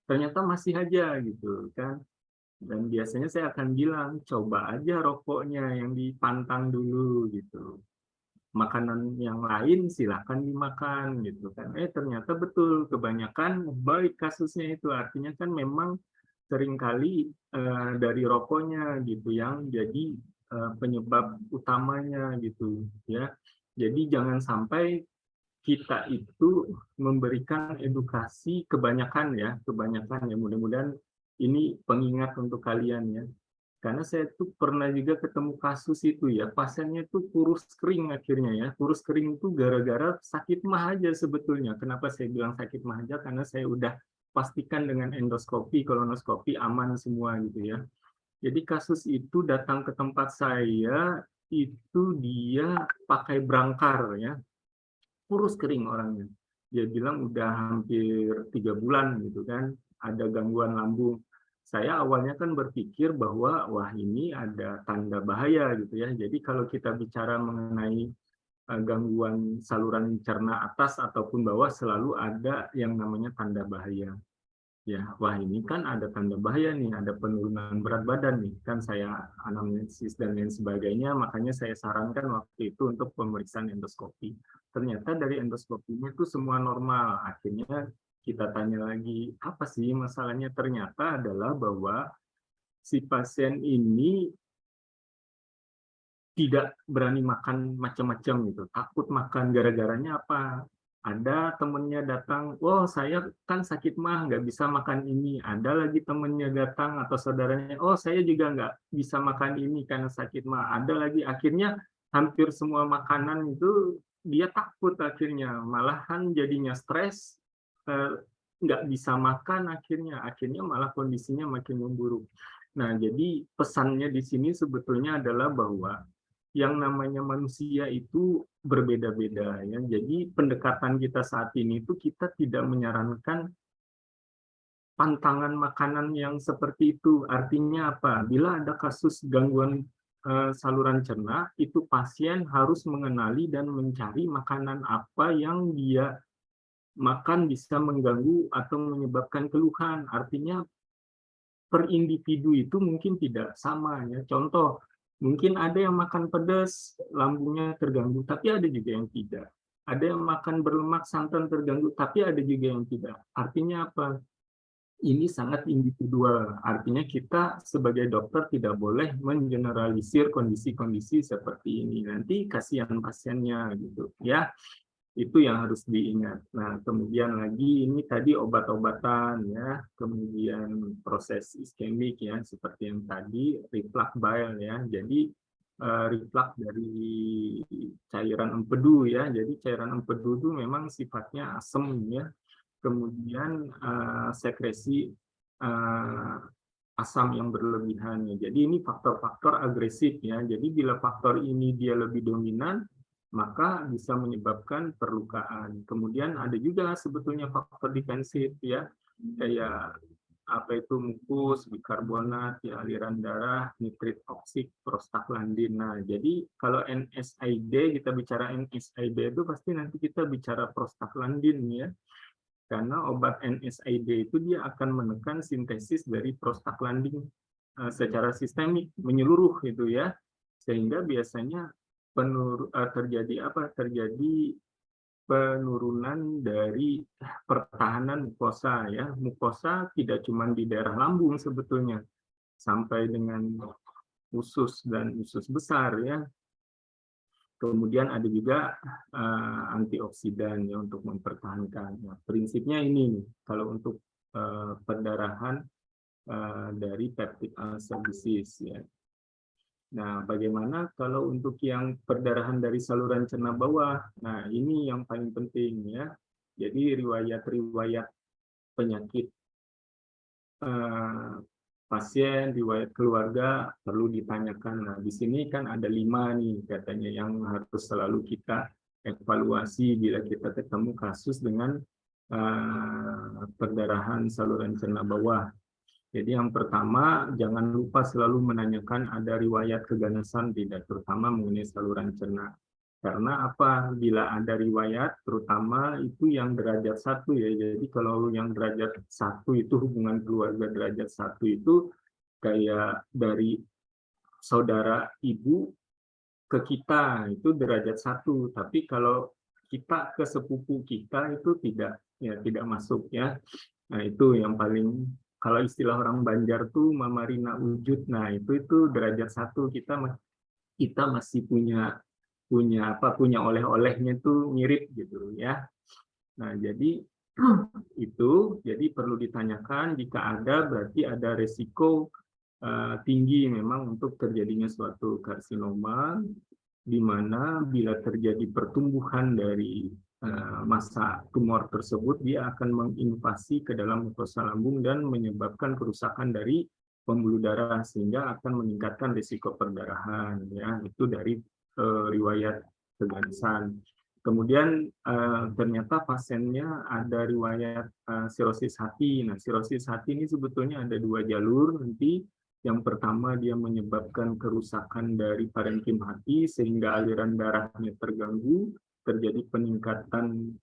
Ternyata masih aja gitu kan. Dan biasanya saya akan bilang, coba aja rokoknya yang dipantang dulu gitu. Makanan yang lain silakan dimakan gitu kan. Ternyata betul kebanyakan baik kasusnya itu, artinya kan memang seringkali dari rokoknya gitu yang jadi penyebab utamanya gitu ya. Jadi jangan sampai kita itu memberikan edukasi kebanyakan ya, mudah-mudahan ini pengingat untuk kalian ya. Karena saya tuh pernah juga ketemu kasus itu ya, pasiennya tuh kurus kering akhirnya ya. Kurus kering itu gara-gara sakit mah aja sebetulnya. Kenapa saya bilang sakit mah aja? Karena saya udah pastikan dengan endoskopi, kolonoskopi aman semua gitu ya. Jadi kasus itu datang ke tempat saya, itu dia pakai brangkar ya, kurus kering orangnya. Dia bilang udah hampir 3 bulan gitu kan, ada gangguan lambung. Saya awalnya kan berpikir bahwa wah ini ada tanda bahaya gitu ya. Jadi kalau kita bicara mengenai gangguan saluran cerna atas ataupun bawah selalu ada yang namanya tanda bahaya. Ya, wah ini kan ada tanda bahaya nih, ada penurunan berat badan nih, kan saya anamnesis dan lain sebagainya, makanya saya sarankan waktu itu untuk pemeriksaan endoskopi. Ternyata dari endoskopinya itu semua normal, akhirnya kita tanya lagi, apa sih masalahnya? Ternyata adalah bahwa si pasien ini tidak berani makan macam-macam gitu, takut makan gara-garanya apa? Ada temennya datang, oh saya kan sakit mah nggak bisa makan ini. Ada lagi temennya datang atau saudaranya, oh saya juga nggak bisa makan ini karena sakit mah. Ada lagi, akhirnya hampir semua makanan itu dia takut akhirnya, malahan jadinya stres, nggak bisa makan akhirnya malah kondisinya makin memburuk. Nah jadi pesannya di sini sebetulnya adalah bahwa yang namanya manusia itu berbeda-beda ya. Jadi pendekatan kita saat ini itu kita tidak menyarankan pantangan makanan yang seperti itu. Artinya apa? Bila ada kasus gangguan saluran cerna, itu pasien harus mengenali dan mencari makanan apa yang dia makan bisa mengganggu atau menyebabkan keluhan. Artinya per individu itu mungkin tidak sama ya. Contoh, mungkin ada yang makan pedas, lambungnya terganggu, tapi ada juga yang tidak. Ada yang makan berlemak, santan terganggu, tapi ada juga yang tidak. Artinya apa? Ini sangat individual. Artinya kita sebagai dokter tidak boleh mengeneralisir kondisi-kondisi seperti ini. Nanti kasihan pasiennya gitu ya. Itu yang harus diingat. Nah, kemudian lagi ini tadi obat-obatan ya, kemudian proses iskemik ya, seperti yang tadi reflux bile ya. Jadi reflux dari cairan empedu ya. Jadi cairan empedu itu memang sifatnya asam ya. Kemudian sekresi asam yang berlebihan ya. Jadi ini faktor-faktor agresif ya. Jadi bila faktor ini dia lebih dominan, maka bisa menyebabkan perlukaan. Kemudian ada juga sebetulnya faktor defensif ya, kayak apa itu mukus, bikarbonat, ya, aliran darah, nitrit oksik, prostaglandin. Nah, jadi kalau NSAID, kita bicara NSAID itu pasti nanti kita bicara prostaglandin ya. Karena obat NSAID itu dia akan menekan sintesis dari prostaglandin secara sistemik menyeluruh gitu ya, sehingga biasanya terjadi penurunan dari pertahanan mukosa ya. Mukosa tidak cuma di daerah lambung sebetulnya, sampai dengan usus dan usus besar ya. Kemudian ada juga antioksidan ya untuk mempertahankan. Nah, prinsipnya ini nih, kalau untuk perdarahan dari peptic ulcer disease ya. Nah, bagaimana kalau untuk yang perdarahan dari saluran cerna bawah? Nah, ini yang paling penting ya. Jadi riwayat-riwayat penyakit pasien, riwayat keluarga perlu ditanyakan. Nah, di sini kan ada 5 nih katanya yang harus selalu kita evaluasi bila kita ketemu kasus dengan perdarahan saluran cerna bawah. Jadi yang pertama, jangan lupa selalu menanyakan ada riwayat keganasan tidak, terutama mengenai saluran cerna. Karena apa? Bila ada riwayat, terutama itu yang derajat 1 ya. Jadi kalau yang derajat 1 itu hubungan keluarga derajat 1 itu kayak dari saudara ibu ke kita itu derajat 1. Tapi kalau kita ke sepupu kita itu tidak masuk ya. Nah, itu yang paling, kalau istilah orang Banjar tuh Mamarina wujud. Nah, itu derajat 1, kita masih punya oleh-olehnya tuh mirip gitu ya. Nah, jadi jadi perlu ditanyakan, jika ada berarti ada resiko tinggi memang untuk terjadinya suatu karsinoma, di mana bila terjadi pertumbuhan dari massa tumor tersebut, dia akan menginvasi ke dalam mukosa lambung dan menyebabkan kerusakan dari pembuluh darah, sehingga akan meningkatkan risiko perdarahan. Ya, itu dari riwayat keganasan. Kemudian ternyata pasiennya ada riwayat sirosis hati. Nah, sirosis hati ini sebetulnya ada 2 jalur nanti. Yang pertama, dia menyebabkan kerusakan dari parenkim hati sehingga aliran darahnya terganggu, terjadi peningkatan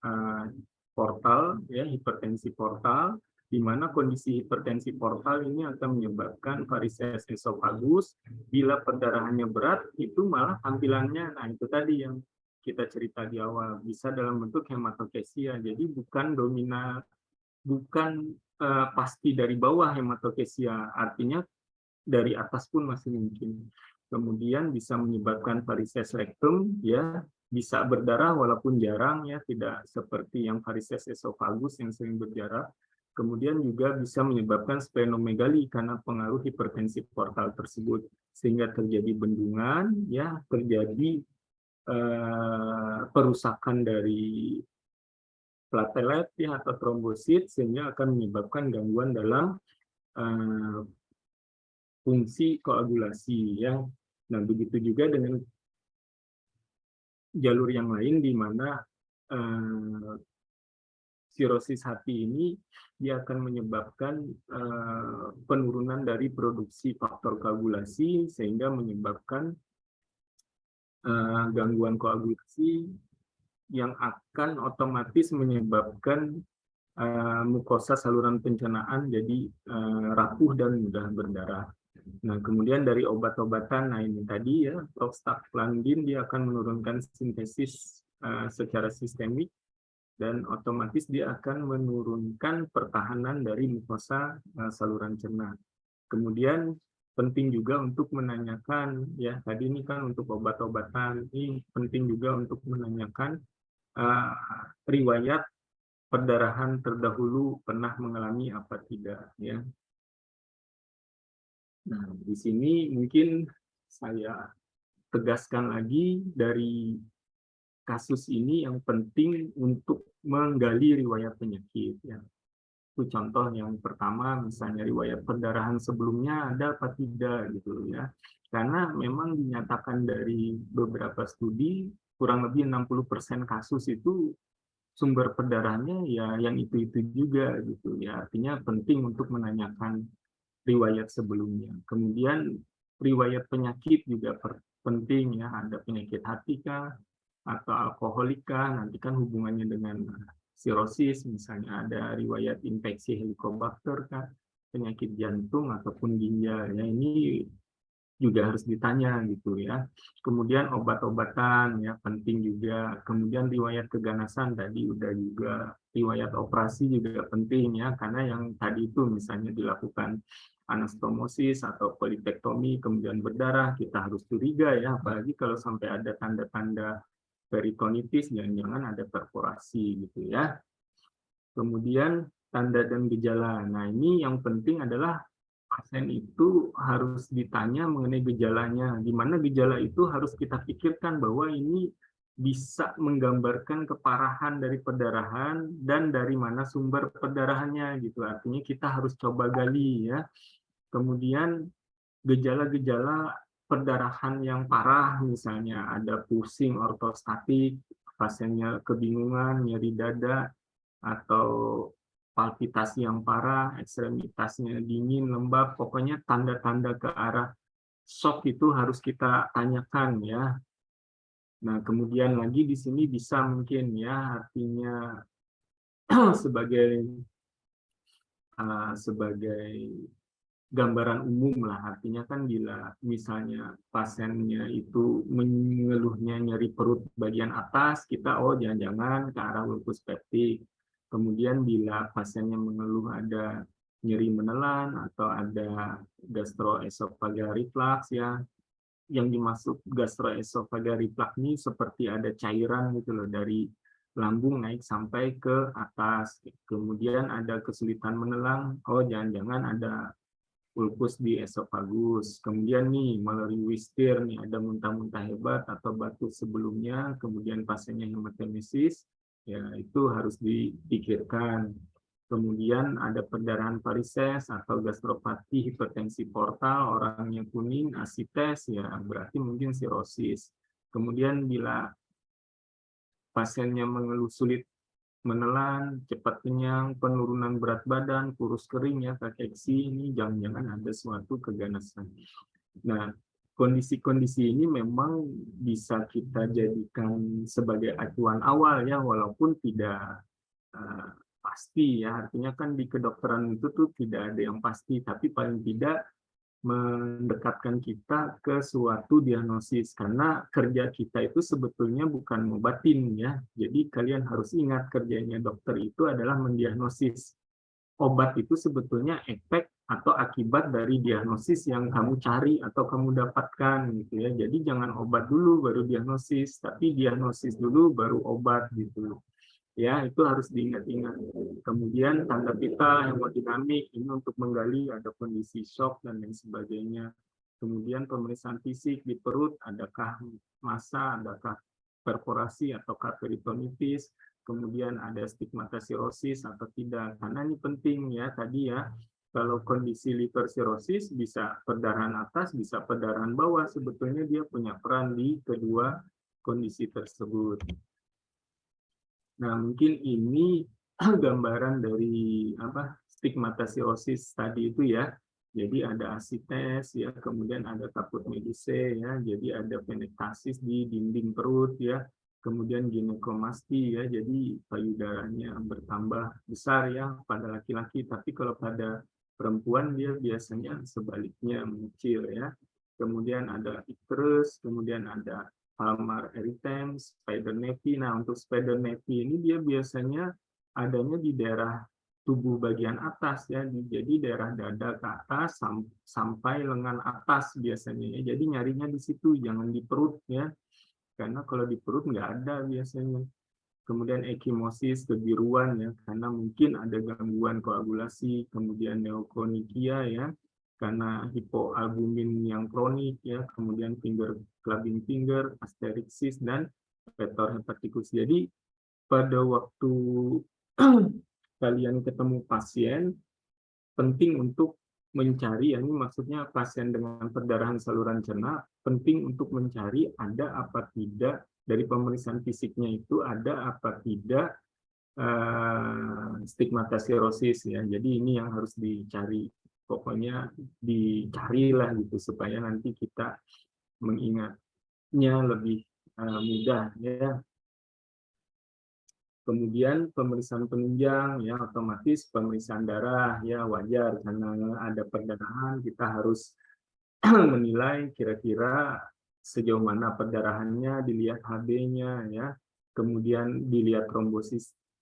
portal, ya, hipertensi portal, di mana kondisi hipertensi portal ini akan menyebabkan varises esofagus. Bila perdarahannya berat, itu malah tampilannya, nah itu tadi yang kita cerita di awal, bisa dalam bentuk hematokesia. Jadi bukan pasti dari bawah hematokesia, artinya dari atas pun masih mungkin. Kemudian bisa menyebabkan varises rektum, ya, bisa berdarah walaupun jarang, ya, tidak seperti yang varises esofagus yang sering berdarah. Kemudian juga bisa menyebabkan splenomegali karena pengaruh hipertensi portal tersebut, sehingga terjadi bendungan, ya, terjadi perusakan dari platelet, ya, atau trombosit, sehingga akan menyebabkan gangguan dalam fungsi koagulasi, ya. Nah, begitu juga dengan jalur yang lain di mana sirosis hati ini dia akan menyebabkan penurunan dari produksi faktor koagulasi, sehingga menyebabkan gangguan koagulasi yang akan otomatis menyebabkan mukosa saluran pencernaan jadi rapuh dan mudah berdarah. Nah, kemudian dari obat-obatan, nah ini tadi ya, prostaglandin dia akan menurunkan sintesis secara sistemik, dan otomatis dia akan menurunkan pertahanan dari mukosa saluran cerna. Kemudian penting juga untuk menanyakan, ya tadi ini kan untuk obat-obatan, ini penting juga untuk menanyakan riwayat perdarahan terdahulu pernah mengalami apa tidak, ya. Nah, di sini mungkin saya tegaskan lagi dari kasus ini yang penting untuk menggali riwayat penyakit, ya. Itu contoh yang pertama, misalnya riwayat perdarahan sebelumnya ada apa tidak gitu ya. Karena memang dinyatakan dari beberapa studi kurang lebih 60% kasus itu sumber perdarahannya ya yang itu juga gitu ya. Artinya penting untuk menanyakan riwayat sebelumnya. Kemudian riwayat penyakit juga penting ya, ada penyakit hati kah atau alkoholik kah, nanti kan hubungannya dengan sirosis, misalnya ada riwayat infeksi helicobacter kah, penyakit jantung ataupun ginjal, ya ini juga harus ditanya gitu ya. Kemudian obat-obatan ya penting juga. Kemudian riwayat keganasan tadi udah juga, riwayat operasi juga penting ya, karena yang tadi itu misalnya dilakukan anastomosis atau politektomi kemudian berdarah, kita harus curiga ya, apalagi kalau sampai ada tanda-tanda peritonitis, jangan-jangan ada perforasi gitu ya. Kemudian tanda dan gejala. Nah, ini yang penting adalah pasien itu harus ditanya mengenai gejalanya, di mana gejala itu harus kita pikirkan bahwa ini bisa menggambarkan keparahan dari perdarahan dan dari mana sumber perdarahannya gitu. Artinya kita harus coba gali ya. Kemudian gejala-gejala perdarahan yang parah, misalnya ada pusing ortostatik, pasiennya kebingungan, nyeri dada, atau palpitasi yang parah, ekstremitasnya dingin, lembab, pokoknya tanda-tanda ke arah shock itu harus kita tanyakan ya. Nah, kemudian lagi di sini bisa mungkin ya artinya sebagai gambaran umum lah, artinya kan bila misalnya pasiennya itu mengeluhnya nyeri perut bagian atas, kita jangan-jangan ke arah lupus peptik. Kemudian bila pasiennya mengeluh ada nyeri menelan atau ada gastroesophageal reflux ya, yang dimaksud gastroesophageal reflux ini seperti ada cairan gitu loh dari lambung naik sampai ke atas. Kemudian ada kesulitan menelan, jangan-jangan ada ulkus di esofagus. Kemudian nih melalui wistir nih ada muntah-muntah hebat atau batuk sebelumnya, kemudian pasiennya hematemesis, ya itu harus dipikirkan. Kemudian ada perdarahan varises atau gastropati, hipertensi portal, orangnya kuning, asites, ya berarti mungkin sirosis. Kemudian bila pasiennya mengeluh sulit menelan, cepat kenyang, penurunan berat badan, kurus kering ya, kakeksi, ini jangan-jangan ada suatu keganasan. Nah, kondisi-kondisi ini memang bisa kita jadikan sebagai acuan awal ya, walaupun tidak pasti ya. Artinya kan di kedokteran itu tuh tidak ada yang pasti, tapi paling tidak mendekatkan kita ke suatu diagnosis, karena kerja kita itu sebetulnya bukan ngobatin ya. Jadi kalian harus ingat kerjanya dokter itu adalah mendiagnosis. Obat itu sebetulnya efek atau akibat dari diagnosis yang kamu cari atau kamu dapatkan gitu ya. Jadi jangan obat dulu baru diagnosis, tapi diagnosis dulu baru obat gitu. Ya, itu harus diingat-ingat. Kemudian tanda vital, hemodinamik, ini untuk menggali ada kondisi shock dan lain sebagainya. Kemudian pemeriksaan fisik di perut, adakah massa, adakah perforasi ataukah peritonitis, kemudian ada stigmata sirosis atau tidak. Karena ini penting ya tadi ya, kalau kondisi liver sirosis bisa perdarahan atas, bisa perdarahan bawah, sebetulnya dia punya peran di kedua kondisi tersebut. Nah, mungkin ini gambaran dari stigmatosiosis tadi itu ya. Jadi ada asites ya, kemudian ada kaput meduse ya, jadi ada penektasis di dinding perut ya, kemudian ginekomasti ya, jadi payudaranya bertambah besar ya pada laki-laki, tapi kalau pada perempuan dia biasanya sebaliknya mengecil ya. Kemudian ada icterus, kemudian ada palmar erythems, spider nevi. Nah, untuk spider nevi ini dia biasanya adanya di daerah tubuh bagian atas ya, jadi daerah dada ke atas sampai lengan atas biasanya ya. Jadi nyarinya di situ, jangan di perut ya, karena kalau di perut nggak ada biasanya. Kemudian ekimosis, kebiruan ya, karena mungkin ada gangguan koagulasi, kemudian neokonikia ya, karena hipoalbumin yang kronik ya, kemudian clubbing finger, asterixis, dan vektor hepatikus. Jadi pada waktu kalian ketemu pasien, penting untuk mencari, ini maksudnya pasien dengan perdarahan saluran cerna, penting untuk mencari ada apa tidak dari pemeriksaan fisiknya itu ada apa tidak stigmata sirosis ya. Jadi ini yang harus dicari. Pokoknya dicarilah gitu supaya nanti kita mengingatnya lebih mudah ya. Kemudian pemeriksaan penunjang ya, otomatis pemeriksaan darah ya, wajar karena ada perdarahan kita harus menilai kira-kira sejauh mana perdarahannya, dilihat HB-nya ya, kemudian dilihat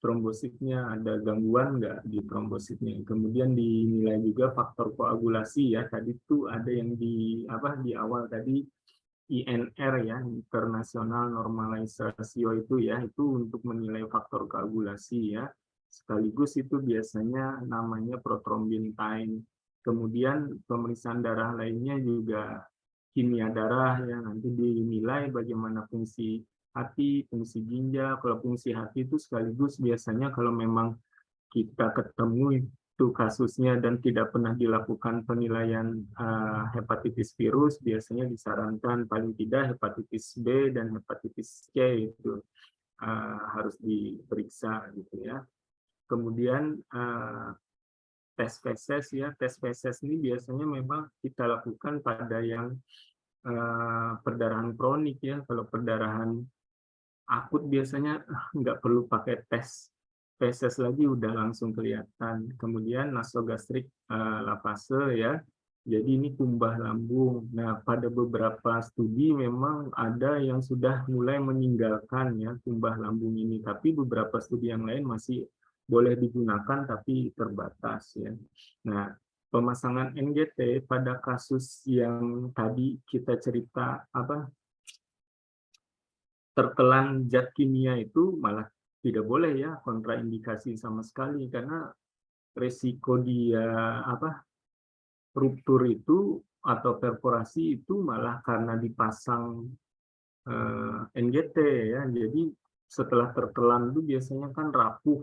trombositnya ada gangguan nggak di trombositnya, kemudian dinilai juga faktor koagulasi ya, tadi tuh ada yang di awal tadi INR ya, International Normalized Ratio itu ya, itu untuk menilai faktor koagulasi ya, sekaligus itu biasanya namanya prothrombin time. Kemudian pemeriksaan darah lainnya juga kimia darah ya, nanti dinilai bagaimana fungsi hati, fungsi ginjal. Kalau fungsi hati itu sekaligus biasanya kalau memang kita ketemu itu kasusnya dan tidak pernah dilakukan penilaian hepatitis virus, biasanya disarankan paling tidak hepatitis B dan hepatitis C itu. harus diperiksa gitu ya. Kemudian tes feses ya, tes feses ini biasanya memang kita lakukan pada yang perdarahan kronik ya. Kalau perdarahan akut biasanya nggak perlu pakai tes feses lagi, udah langsung kelihatan. Kemudian nasogastrik lapase ya, jadi ini kumbah lambung. Nah, pada beberapa studi memang ada yang sudah mulai meninggalkan ya kumbah lambung ini, tapi beberapa studi yang lain masih boleh digunakan tapi terbatas ya. Nah, pemasangan NGT pada kasus yang tadi kita cerita tertelan zat kimia itu malah tidak boleh ya, kontraindikasi sama sekali, karena resiko dia ruptur itu atau perforasi itu malah karena dipasang NGT ya. Jadi setelah tertelan itu biasanya kan rapuh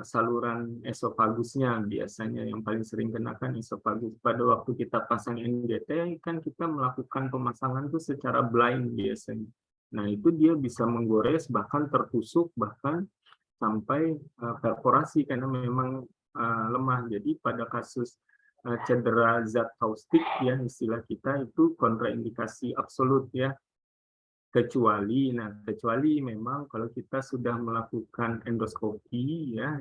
saluran esofagusnya, biasanya yang paling sering kenakan esofagus. Pada waktu kita pasang NGT kan kita melakukan pemasangan itu secara blind biasanya. Nah, itu dia bisa menggores, bahkan tertusuk, bahkan sampai perforasi karena memang lemah. Jadi pada kasus cedera zat kaustik ya, istilah kita itu kontraindikasi absolut ya. Kecuali memang kalau kita sudah melakukan endoskopi ya,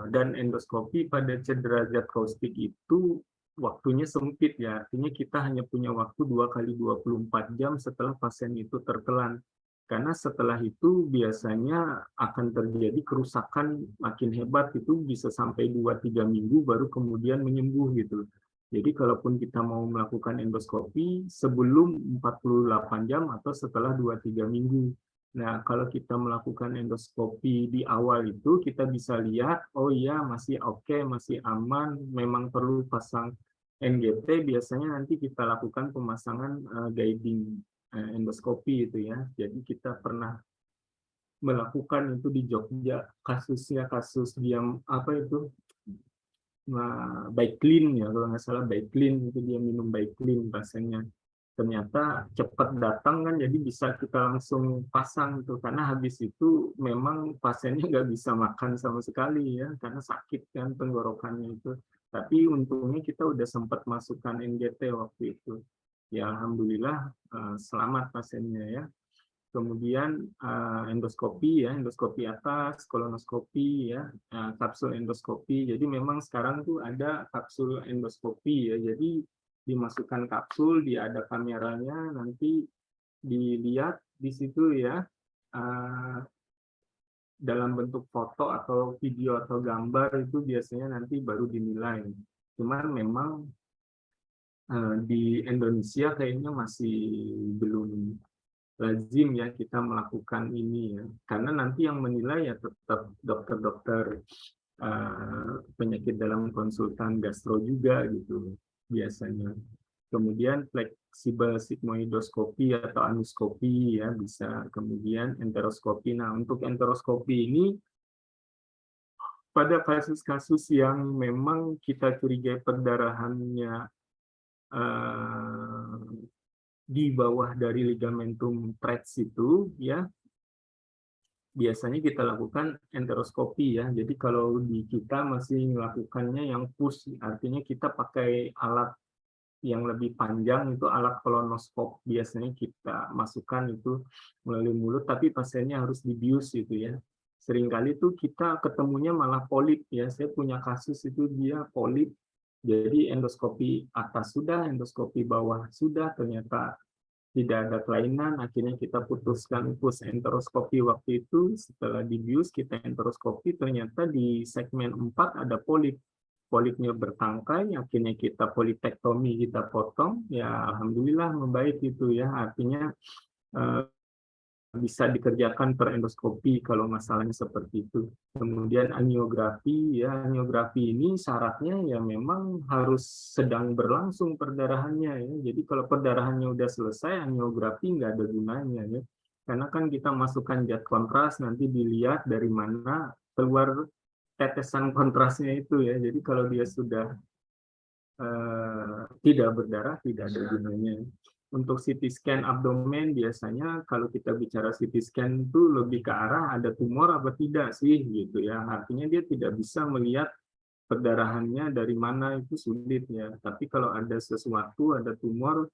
dan endoskopi pada cedera zat kaustik itu waktunya sempit ya, artinya kita hanya punya waktu 2 kali 24 jam setelah pasien itu tertelan. Karena setelah itu biasanya akan terjadi kerusakan makin hebat, itu bisa sampai 2-3 minggu baru kemudian menyembuh gitu. Jadi kalaupun kita mau melakukan endoskopi sebelum 48 jam atau setelah 2-3 minggu. Nah, kalau kita melakukan endoskopi di awal itu, kita bisa lihat, oh iya masih oke, masih aman, memang perlu pasang NGT, biasanya nanti kita lakukan pemasangan guiding endoskopi itu ya. Jadi kita pernah melakukan itu di Jogja, kasusnya kasus diam Baiklin ya, kalau nggak salah Baiklin, itu dia minum Baiklin rasanya. Ternyata cepat datang kan, jadi bisa kita langsung pasang tuh, karena habis itu memang pasiennya nggak bisa makan sama sekali ya, karena sakit kan tenggorokannya itu. Tapi untungnya kita udah sempat masukkan NGT waktu itu. Ya alhamdulillah selamat pasiennya ya. Kemudian endoskopi ya, endoskopi atas, kolonoskopi ya, kapsul endoskopi. Jadi memang sekarang tuh ada kapsul endoskopi ya. Jadi dimasukkan kapsul, dia ada kameranya, nanti dilihat di situ ya, dalam bentuk foto atau video atau gambar, itu biasanya nanti baru dinilai. Cuman memang di Indonesia kayaknya masih belum lazim ya kita melakukan ini ya, karena nanti yang menilai ya tetap dokter-dokter penyakit dalam konsultan gastro juga gitu biasanya. Kemudian fleksibel sigmoidoskopi atau anuskopi ya bisa, kemudian enteroskopi. Nah, untuk enteroskopi ini pada kasus-kasus yang memang kita curigai perdarahannya di bawah dari ligamentum treps itu ya, biasanya kita lakukan enteroskopi ya. Jadi kalau di kita masih melakukannya yang push, artinya kita pakai alat yang lebih panjang, itu alat kolonoskop, biasanya kita masukkan itu melalui mulut, tapi pasiennya harus dibius gitu ya. Seringkali tuh kita ketemunya malah polip ya. Saya punya kasus itu dia polip, jadi endoskopi atas sudah, endoskopi bawah sudah, ternyata tidak ada kelainan, akhirnya kita putuskan push enteroskopi waktu itu. Setelah dibius kita enteroskopi, ternyata di segmen 4 ada polip. Polipnya bertangkai, akhirnya kita politektomi, kita potong, ya alhamdulillah membaik itu ya, artinya bisa dikerjakan per endoskopi kalau masalahnya seperti itu. Kemudian angiografi ya, angiografi ini syaratnya ya memang harus sedang berlangsung perdarahannya ya. Jadi kalau perdarahannya udah selesai, angiografi nggak ada gunanya ya. Karena kan kita masukkan zat kontras, nanti dilihat dari mana keluar tetesan kontrasnya itu ya. Jadi kalau dia sudah tidak berdarah, tidak ada gunanya. untuk CT scan abdomen biasanya kalau kita bicara CT scan itu lebih ke arah ada tumor apa tidak sih gitu ya. Artinya dia tidak bisa melihat perdarahannya dari mana, itu sulit ya. Tapi kalau ada sesuatu, ada tumor,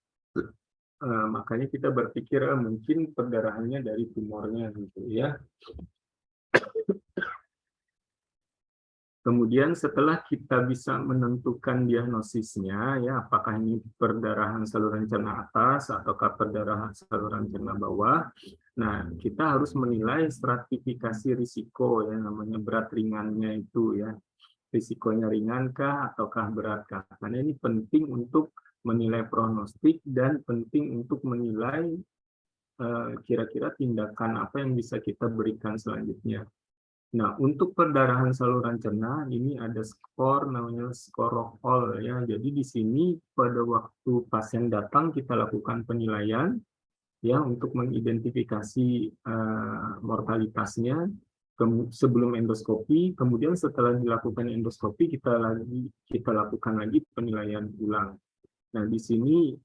makanya kita berpikir mungkin perdarahannya dari tumornya gitu ya. Kemudian setelah kita bisa menentukan diagnosisnya, ya apakah ini perdarahan saluran cerna atas ataukah perdarahan saluran cerna bawah. Nah, kita harus menilai stratifikasi risiko, ya namanya berat ringannya itu ya. Risikonya ringankah ataukah beratkah? Karena ini penting untuk menilai prognostik dan penting untuk menilai kira-kira tindakan apa yang bisa kita berikan selanjutnya. Nah, untuk perdarahan saluran cerna ini ada skor namanya skor Rockall ya. Jadi di sini pada waktu pasien datang kita lakukan penilaian ya untuk mengidentifikasi mortalitasnya sebelum endoskopi. Kemudian setelah dilakukan endoskopi kita lakukan lagi penilaian ulang. Nah, di sini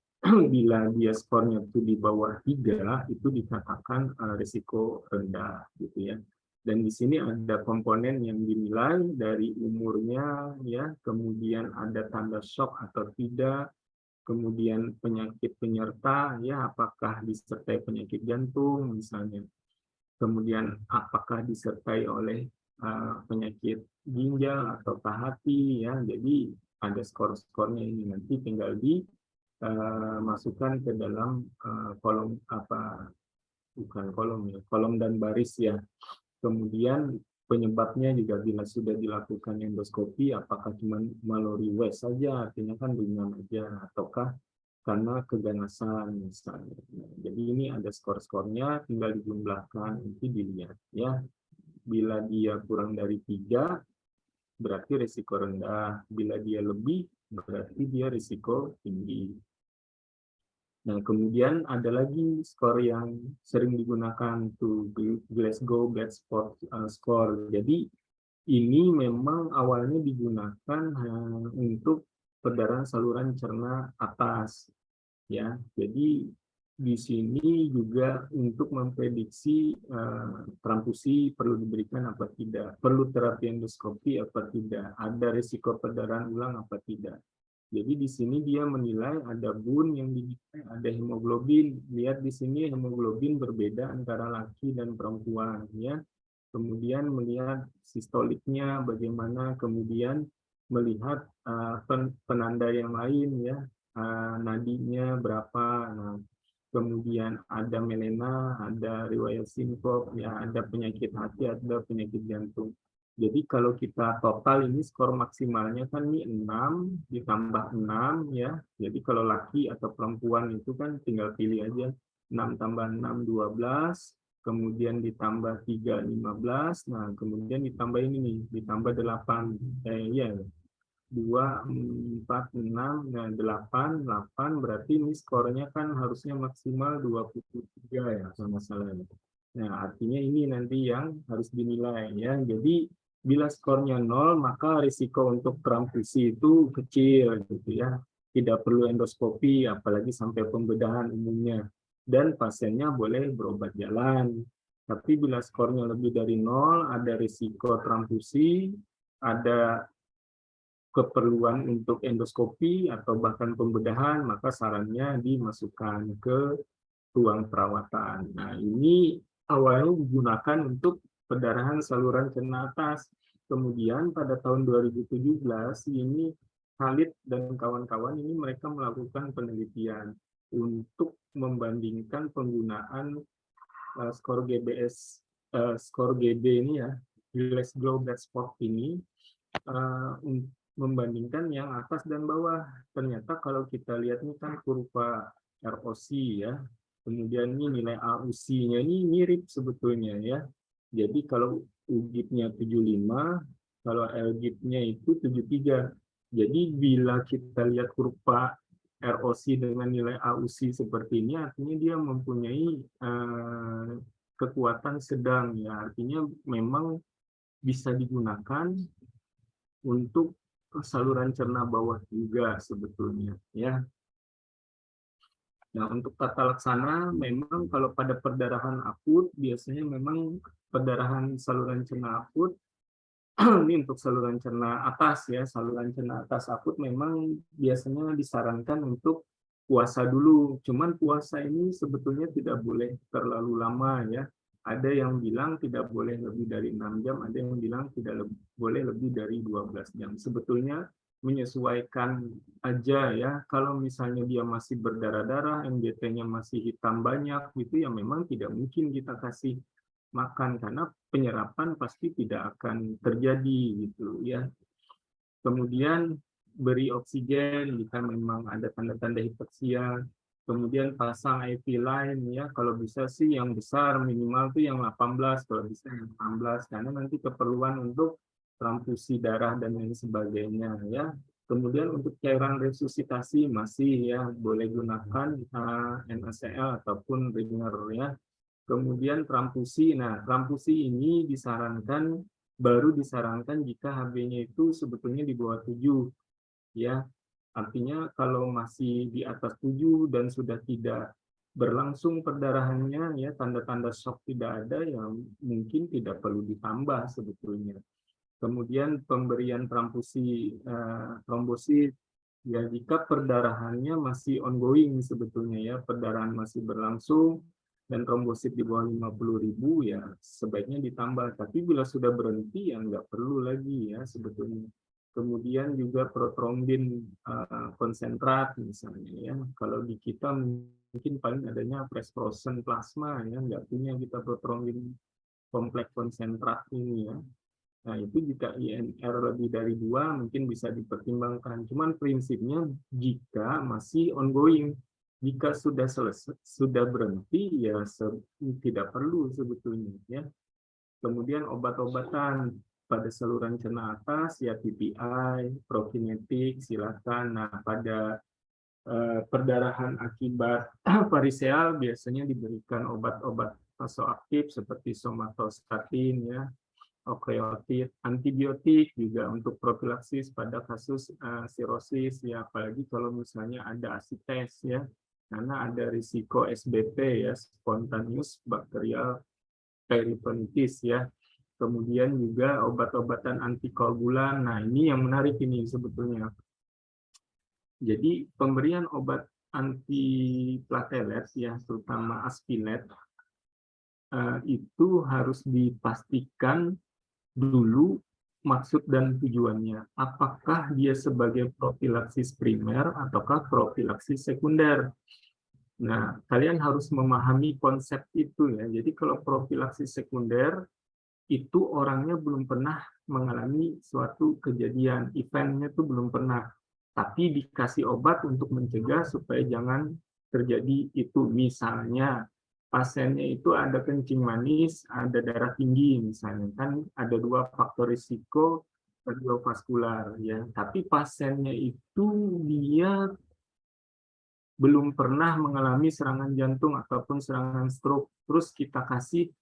bila dia skornya itu di bawah 3 itu dikatakan risiko rendah gitu ya. Dan di sini ada komponen yang dinilai dari umurnya ya, kemudian ada tanda shock atau tidak, kemudian penyakit penyerta ya, apakah disertai penyakit jantung misalnya, kemudian apakah disertai oleh penyakit ginjal atau hati ya. Jadi ada skor-skornya ini, nanti tinggal masukkan ke dalam kolom apa, bukan kolom ya, kolom dan baris ya. Kemudian penyebabnya juga bila sudah dilakukan endoskopi, apakah cuma malori West saja, artinya kan ringan aja, ataukah karena keganasan misalnya. Jadi ini ada skor-skornya, tinggal dijumlahkan, nanti dilihat ya. Bila dia kurang dari 3, berarti risiko rendah. Bila dia lebih, berarti dia risiko tinggi. Nah, kemudian ada lagi skor yang sering digunakan tuh Glasgow Bedscore Score. Jadi ini memang awalnya digunakan untuk perdarahan saluran cerna atas, ya. Jadi di sini juga untuk memprediksi transfusi perlu diberikan apa tidak, perlu terapi endoskopi apa tidak, ada risiko perdarahan ulang apa tidak. Jadi di sini dia menilai ada bun yang dinilai, ada hemoglobin. Lihat di sini hemoglobin berbeda antara laki dan perempuan ya. Kemudian melihat sistoliknya bagaimana, kemudian melihat penanda yang lain ya, nadinya berapa. Nah, kemudian ada melena, ada riwayat sinkop, ya ada penyakit hati, ada penyakit jantung. Jadi kalau kita total ini skor maksimalnya kan ini 6 ditambah 6 ya. Jadi kalau laki atau perempuan itu kan tinggal pilih aja 6 tambah 6 12, kemudian ditambah 3 15. Nah, kemudian ditambah ini nih, ditambah 8. Ya, 2 4 6 nah 8 berarti ini skornya kan harusnya maksimal 23 ya kalau masalahnya. Nah, artinya ini nanti yang harus dinilai ya. Jadi bila skornya 0, maka risiko untuk transfusi itu kecil gitu ya. Tidak perlu endoskopi, apalagi sampai pembedahan umumnya. Dan pasiennya boleh berobat jalan. Tapi bila skornya lebih dari 0, ada risiko transfusi, ada keperluan untuk endoskopi atau bahkan pembedahan, maka sarannya dimasukkan ke ruang perawatan. Nah, ini awalnya digunakan untuk perdarahan saluran cerna atas. Kemudian pada tahun 2017 ini Khalid dan kawan-kawan ini mereka melakukan penelitian untuk membandingkan penggunaan skor GBS, skor GB ini ya, Glasgow Bedscore ini membandingkan yang atas dan bawah. Ternyata kalau kita lihat ini kan kurva ROC ya, kemudian ini nilai AUC-nya ini mirip sebetulnya ya. Jadi kalau UGIP-nya 75, kalau LGIP-nya itu 73. Jadi bila kita lihat kurva ROC dengan nilai AUC seperti ini, artinya dia mempunyai kekuatan sedang ya. Artinya memang bisa digunakan untuk saluran cerna bawah juga sebetulnya ya. Nah, untuk tata laksana memang kalau pada perdarahan akut biasanya memang perdarahan saluran cerna akut ini untuk saluran cerna atas ya, saluran cerna atas akut memang biasanya disarankan untuk puasa dulu. Cuman puasa ini sebetulnya tidak boleh terlalu lama ya. Ada yang bilang tidak boleh lebih dari 6 jam, ada yang bilang boleh lebih dari 12 jam. Sebetulnya menyesuaikan aja ya. Kalau misalnya dia masih berdarah-darah, MDT-nya masih hitam banyak, itu ya memang tidak mungkin kita kasih makan karena penyerapan pasti tidak akan terjadi gitu ya. Kemudian beri oksigen jika memang ada tanda-tanda hipoksia. Kemudian pasang IV line ya, kalau bisa sih yang besar minimal tuh yang 18, kalau bisa yang 18 karena nanti keperluan untuk transfusi darah dan lain sebagainya ya. Kemudian untuk cairan resusitasi masih ya boleh gunakan NaCl ataupun Ringer ya. Kemudian transfusi. Nah, transfusi ini baru disarankan jika HB-nya itu sebetulnya di bawah 7 ya. Artinya kalau masih di atas 7 dan sudah tidak berlangsung perdarahannya ya, tanda-tanda shock tidak ada ya mungkin tidak perlu ditambah sebetulnya. Kemudian pemberian transfusi trombosit ya jika perdarahannya masih ongoing sebetulnya ya, perdarahan masih berlangsung dan trombosit di bawah 50.000 ya sebaiknya ditambah. Tapi bila sudah berhenti ya nggak perlu lagi ya sebetulnya. Kemudian juga protrombin konsentrat misalnya ya. Kalau di kita mungkin paling adanya fresh frozen plasma ya, nggak punya kita protrombin kompleks konsentrat ini ya. Nah, itu jika INR lebih dari 2 mungkin bisa dipertimbangkan. Cuman prinsipnya jika masih ongoing, jika sudah selesai, sudah berhenti ya tidak perlu sebetulnya ya. Kemudian obat-obatan pada saluran cerna atas ya PPI, prokinetik silakan. Nah, pada perdarahan akibat variseal biasanya diberikan obat-obat vasoaktif seperti somatostatin ya, okreotid, antibiotik juga untuk profilaksis pada kasus sirosis ya, apalagi kalau misalnya ada asites ya, karena ada risiko SBP ya, spontaneous bacterial peritonitis ya. Kemudian juga obat-obatan antikoagulan. Nah, ini yang menarik ini sebetulnya. Jadi pemberian obat antiplatelet ya, terutama aspilet itu harus dipastikan dulu maksud dan tujuannya. Apakah dia sebagai profilaksis primer ataukah profilaksis sekunder? Nah, kalian harus memahami konsep itu ya. Jadi kalau profilaksis sekunder itu orangnya belum pernah mengalami suatu kejadian, eventnya itu belum pernah. Tapi dikasih obat untuk mencegah supaya jangan terjadi itu. Misalnya pasiennya itu ada kencing manis, ada darah tinggi misalnya, kan ada 2 faktor risiko kardiovaskular ya. Tapi pasiennya itu dia belum pernah mengalami serangan jantung ataupun serangan stroke. Terus kita kasih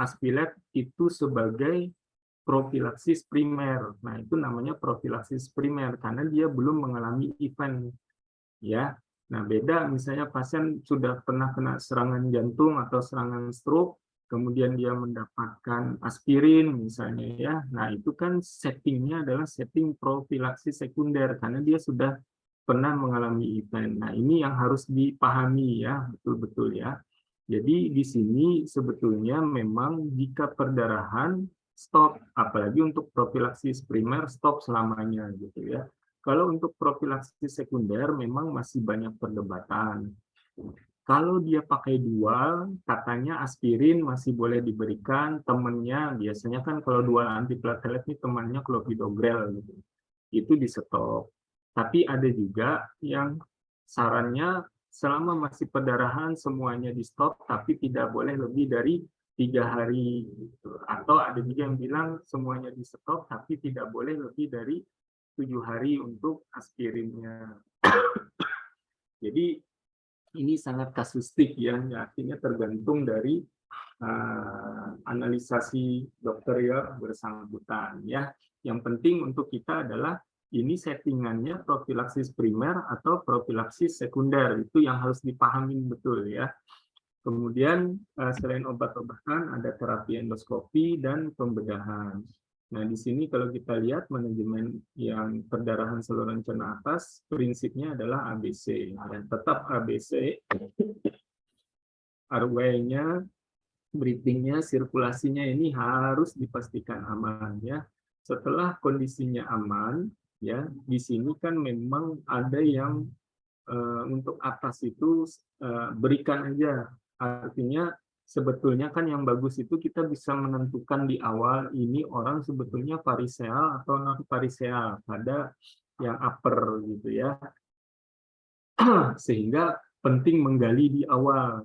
aspilet itu sebagai profilaksis primer. Nah, itu namanya profilaksis primer karena dia belum mengalami event ya. Nah, beda misalnya pasien sudah pernah kena serangan jantung atau serangan stroke, kemudian dia mendapatkan aspirin misalnya ya. Nah, itu kan settingnya adalah setting profilaksis sekunder karena dia sudah pernah mengalami event. Nah, ini yang harus dipahami ya, betul-betul ya. Jadi di sini sebetulnya memang jika perdarahan stop, apalagi untuk profilaksis primer stop selamanya gitu ya. Kalau untuk profilaksis sekunder memang masih banyak perdebatan. Kalau dia pakai dual, katanya aspirin masih boleh diberikan, temennya biasanya kan kalau dual antiplatelet ini temannya clopidogrel gitu. Itu di stop. Tapi ada juga yang sarannya selama masih perdarahan semuanya di stop, tapi tidak boleh lebih dari 3 hari. Atau ada juga yang bilang semuanya di stop, tapi tidak boleh lebih dari 7 hari untuk aspirinnya. Jadi ini sangat kasustik ya, artinya tergantung dari analisasi dokter ya bersangkutan ya. Yang penting untuk kita adalah ini settingannya profilaksis primer atau profilaksis sekunder, itu yang harus dipahami betul ya. Kemudian selain obat-obatan ada terapi endoskopi dan pembedahan. Nah, di sini kalau kita lihat manajemen yang perdarahan saluran cerna atas, prinsipnya adalah ABC. Dan tetap ABC, airway-nya, breathing-nya, sirkulasinya ini harus dipastikan aman ya. Setelah kondisinya aman, ya di sini kan memang ada yang untuk atas itu berikan aja. Artinya sebetulnya kan yang bagus itu kita bisa menentukan di awal ini orang sebetulnya variseal atau non variseal pada yang upper gitu ya. Sehingga penting menggali di awal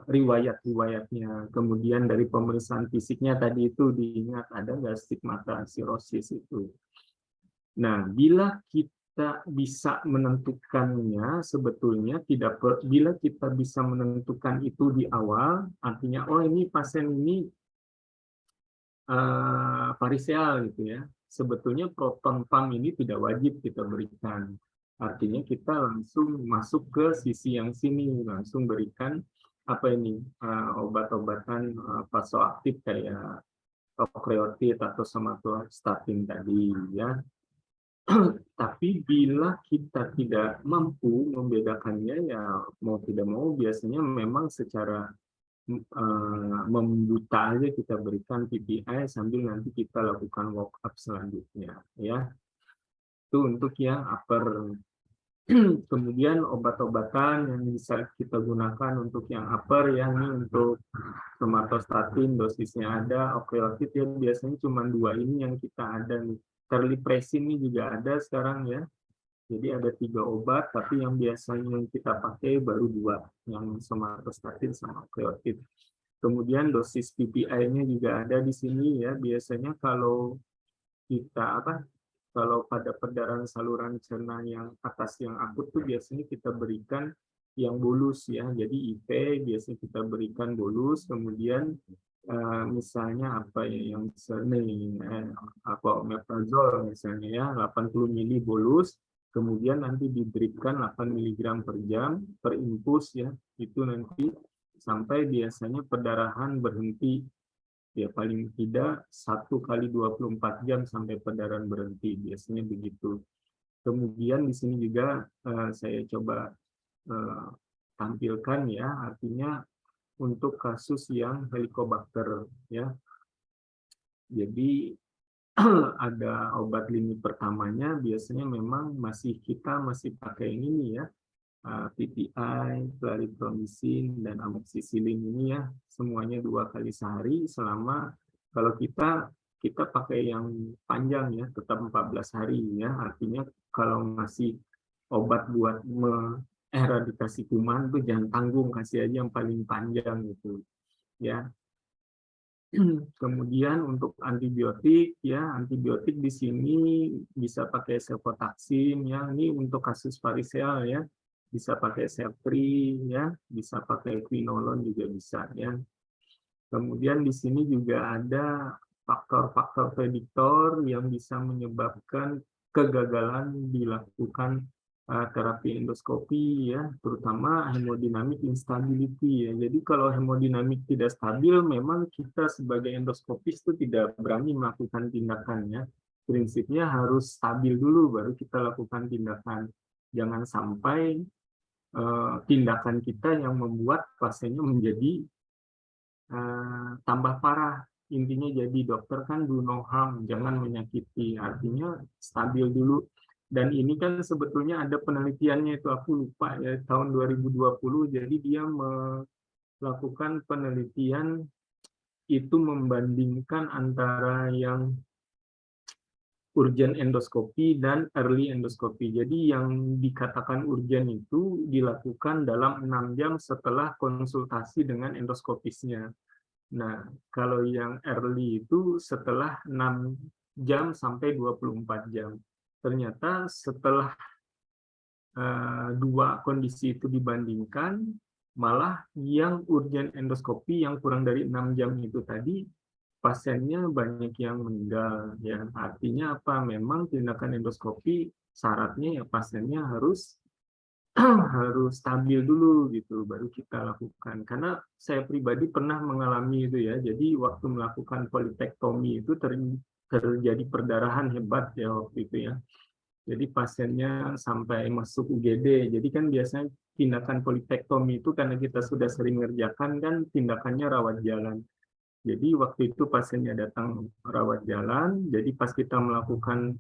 riwayat-riwayatnya. Kemudian dari pemeriksaan fisiknya tadi itu diingat ada nggak stigmata sirosis itu. Nah, bila kita bisa menentukannya, sebetulnya bila kita bisa menentukan itu di awal, artinya oh ini pasien ini variseal gitu ya. Sebetulnya proton pump ini tidak wajib kita berikan. Artinya kita langsung masuk ke sisi yang sini, langsung berikan apa ini obat-obatan vasoaktif kayak okreotid atau somatostatin tadi ya. Tapi bila kita tidak mampu membedakannya, ya mau tidak mau biasanya memang secara membuta aja kita berikan PPI sambil nanti kita lakukan walk up selanjutnya ya. Itu untuk yang upper. Kemudian obat-obatan yang bisa kita gunakan untuk yang upper ya, ini untuk somatostatin dosisnya ada, okreotid ya biasanya cuma 2 ini yang kita ada nih. Terlipresin ini juga ada sekarang ya. Jadi ada 3 obat, tapi yang biasanya yang kita pakai baru 2, yang somatostatin sama okreotid. Kemudian dosis PPI-nya juga ada di sini ya. Biasanya kalau kita kalau pada perdarahan saluran cerna yang atas yang akut tuh biasanya kita berikan yang bolus ya. Jadi IV biasanya kita berikan bolus, kemudian misalnya apa ya yang sering apa omeprazol misalnya ya 80 mili bolus, kemudian nanti diberikan 8 mg per jam per infus ya. Itu nanti sampai biasanya perdarahan berhenti ya paling tidak 1 kali 24 jam sampai perdarahan berhenti, biasanya begitu. Kemudian di sini juga saya coba tampilkan ya, artinya untuk kasus yang helikobakter ya. Jadi ada obat lini pertamanya biasanya memang kita masih pakai ini ya, PPI, clarithromycin, dan amoxicillin ini ya, semuanya 2 kali sehari selama, kalau kita pakai yang panjang ya, tetap 14 hari ya, artinya kalau ngasih obat buat eradikasi kuman tuh jangan tanggung, kasih aja yang paling panjang gitu ya. Kemudian untuk antibiotik ya, antibiotik di sini bisa pakai cefotaxime ya, ini untuk kasus variseal ya, bisa pakai Septri ya, bisa pakai quinolone juga bisa ya. Kemudian di sini juga ada faktor-faktor prediktor yang bisa menyebabkan kegagalan dilakukan terapi endoskopi ya, terutama hemodinamik instability ya. Jadi kalau hemodinamik tidak stabil, memang kita sebagai endoskopis itu tidak berani melakukan tindakannya. Prinsipnya harus stabil dulu baru kita lakukan tindakan. Jangan sampai tindakan kita yang membuat pasiennya menjadi tambah parah. Intinya jadi dokter kan do no harm, jangan menyakiti. Artinya stabil dulu. Dan ini kan sebetulnya ada penelitiannya itu, aku lupa ya, tahun 2020. Jadi dia melakukan penelitian itu membandingkan antara yang urgent endoskopi dan early endoskopi. Jadi yang dikatakan urgent itu dilakukan dalam 6 jam setelah konsultasi dengan endoskopisnya. Nah, kalau yang early itu setelah 6 jam sampai 24 jam. Ternyata setelah 2 kondisi itu dibandingkan, malah yang urgent endoskopi yang kurang dari 6 jam itu tadi pasiennya banyak yang meninggal. Ya, artinya apa? Memang tindakan endoskopi syaratnya ya pasiennya harus harus stabil dulu gitu, baru kita lakukan. Karena saya pribadi pernah mengalami itu ya. Jadi waktu melakukan politektomi itu terjadi perdarahan hebat ya waktu itu ya. Jadi pasiennya sampai masuk UGD. Jadi kan biasanya tindakan politektomi itu karena kita sudah sering ngerjakan kan tindakannya rawat jalan. Jadi waktu itu pasiennya datang rawat jalan, jadi pas kita melakukan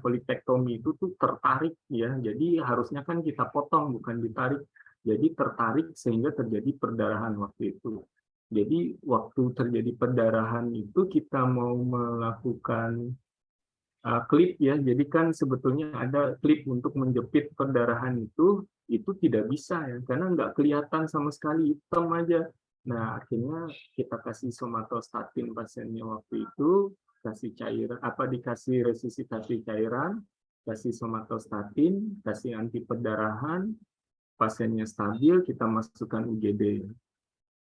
politektomi itu tuh tertarik ya. Jadi harusnya kan kita potong bukan ditarik. Jadi tertarik sehingga terjadi perdarahan waktu itu. Jadi waktu terjadi perdarahan itu kita mau melakukan klip ya. Jadi kan sebetulnya ada klip untuk menjepit perdarahan itu tidak bisa ya karena nggak kelihatan sama sekali, hitam aja. Nah, akhirnya kita kasih somatostatin pasiennya waktu itu, kasih dikasih resusitasi cairan, kasih somatostatin, kasih anti perdarahan, pasiennya stabil, kita masukkan UGD.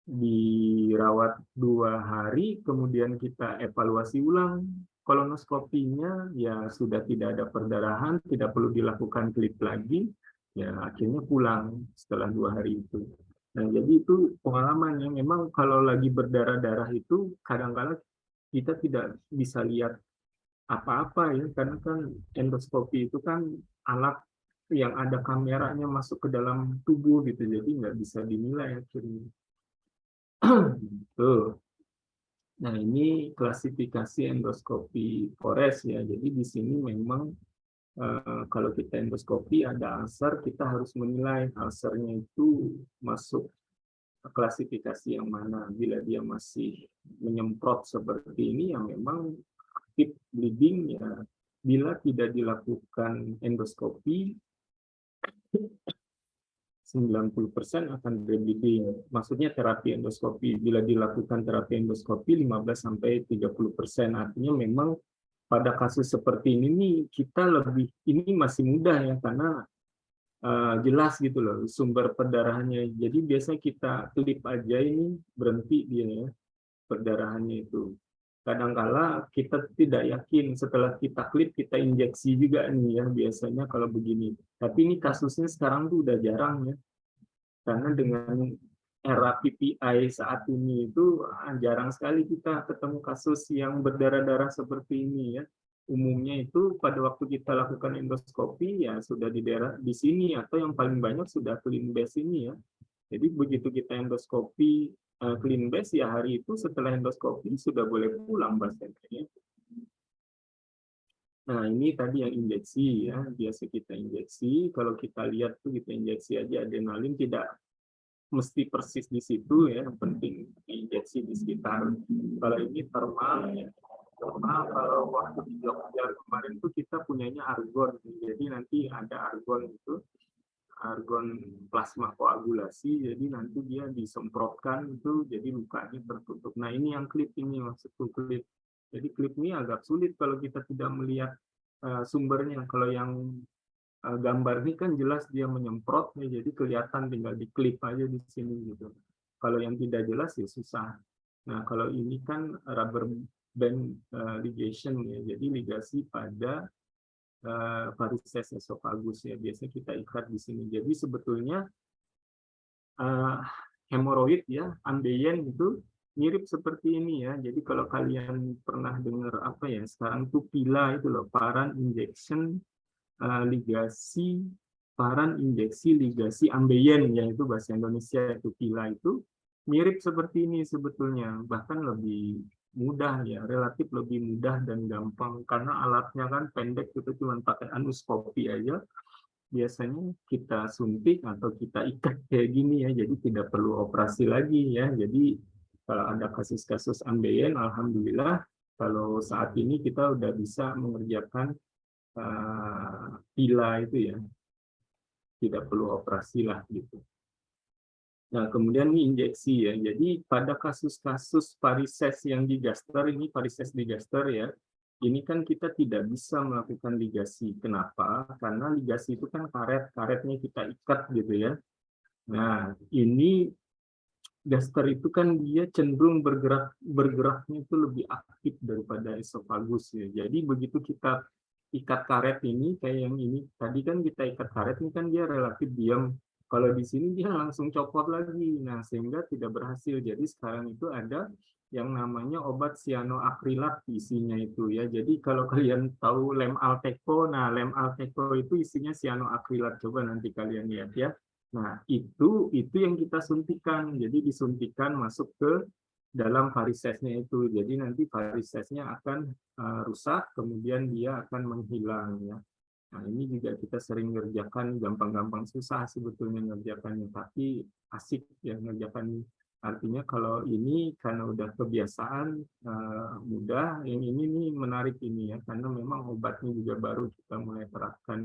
Dirawat 2 hari, kemudian kita evaluasi ulang kolonoskopinya, ya sudah tidak ada perdarahan, tidak perlu dilakukan klip lagi, ya akhirnya pulang setelah 2 hari itu. Nah, jadi itu pengalaman yang memang kalau lagi berdarah-darah itu kadang-kadang kita tidak bisa lihat apa-apa ya, karena kan endoskopi itu kan alat yang ada kameranya masuk ke dalam tubuh gitu, jadi nggak bisa dinilai akhirnya. Tuh. Nah, ini klasifikasi endoskopi Forest ya. Jadi di sini memang kalau kita endoskopi ada ulcer, kita harus menilai ulcernya itu masuk klasifikasi yang mana. Bila dia masih menyemprot seperti ini, yang memang active bleeding ya. Bila tidak dilakukan endoskopi, 90% akan rebleeding. Maksudnya terapi endoskopi. Bila dilakukan terapi endoskopi 15-30%. Artinya memang pada kasus seperti ini nih kita ini masih mudah ya karena jelas gitu loh sumber perdarahannya. Jadi biasanya kita klip aja ini berhenti dia ya perdarahannya itu. Kadangkala kita tidak yakin setelah kita klip kita injeksi juga nih ya biasanya kalau begini. Tapi ini kasusnya sekarang tuh udah jarang ya. Karena dengan era PPI saat ini itu jarang sekali kita ketemu kasus yang berdarah-darah seperti ini ya. Umumnya itu pada waktu kita lakukan endoskopi ya sudah di daerah di sini atau yang paling banyak sudah clean base ini ya. Jadi begitu kita endoskopi clean base ya hari itu setelah endoskopi sudah boleh pulang pasiennya. Nah, ini tadi yang injeksi ya, biasa kita injeksi. Kalau kita lihat tuh kita injeksi aja adrenalin tidak mesti persis di situ ya, yang penting injeksi di sekitar. Kalau ini thermal ya. Thermal kalau waktu di Jogja kemarin tuh kita punyanya argon. Jadi nanti ada argon itu, argon plasma koagulasi, jadi nanti dia disemprotkan itu jadi lukanya tertutup. Nah, ini yang klip ini maksudku klip. Jadi klip ini agak sulit kalau kita tidak melihat sumbernya. Kalau yang gambar ini kan jelas dia menyemprot ya, jadi kelihatan tinggal diklip aja di sini gitu. Kalau yang tidak jelas ya susah. Nah, kalau ini kan rubber band ligation ya, jadi ligasi pada varises esophagus ya, biasanya kita ikat di sini. Jadi sebetulnya hemoroid ya, ambeien itu mirip seperti ini ya. Jadi kalau kalian pernah dengar apa ya, sekarang tuh pila itu loh, paran injection ligasi, paran injeksi ligasi ambeien ya, itu bahasa Indonesia itu pila, itu mirip seperti ini sebetulnya, bahkan lebih mudah ya, relatif lebih mudah dan gampang karena alatnya kan pendek, kita cuma pakai anuskopi aja. Biasanya kita suntik atau kita ikat kayak gini ya, jadi tidak perlu operasi lagi ya. Jadi kalau ada kasus-kasus ambeien, alhamdulillah kalau saat ini kita udah bisa mengerjakan pila itu ya, tidak perlu operasi lah gitu. Nah, kemudian ini injeksi ya. Jadi pada kasus-kasus varises yang digaster, ini varises digaster ya, ini kan kita tidak bisa melakukan ligasi. Kenapa? Karena ligasi itu kan karetnya kita ikat gitu ya. Nah, ini gaster itu kan dia cenderung bergeraknya itu lebih aktif daripada esofagus ya. Jadi begitu kita ikat karet ini kayak yang ini tadi kan kita ikat karet ini kan dia relatif diam. Kalau di sini dia langsung copot lagi. Nah, sehingga tidak berhasil. Jadi sekarang itu ada yang namanya obat sianoakrilat isinya itu ya. Jadi kalau kalian tahu lem Alteco, nah lem Alteco itu isinya sianoakrilat. Coba nanti kalian lihat ya. Nah, itu yang kita suntikan. Jadi disuntikan masuk ke dalam varisesnya itu. Jadi nanti varisesnya akan rusak, kemudian dia akan menghilang ya. Nah, ini juga kita sering ngerjakan, gampang-gampang susah sebetulnya ngerjakannya, tapi asik ya ngerjakan. Artinya kalau ini karena udah kebiasaan mudah, yang ini nih menarik ini ya, karena memang obatnya juga baru kita mulai terapkan.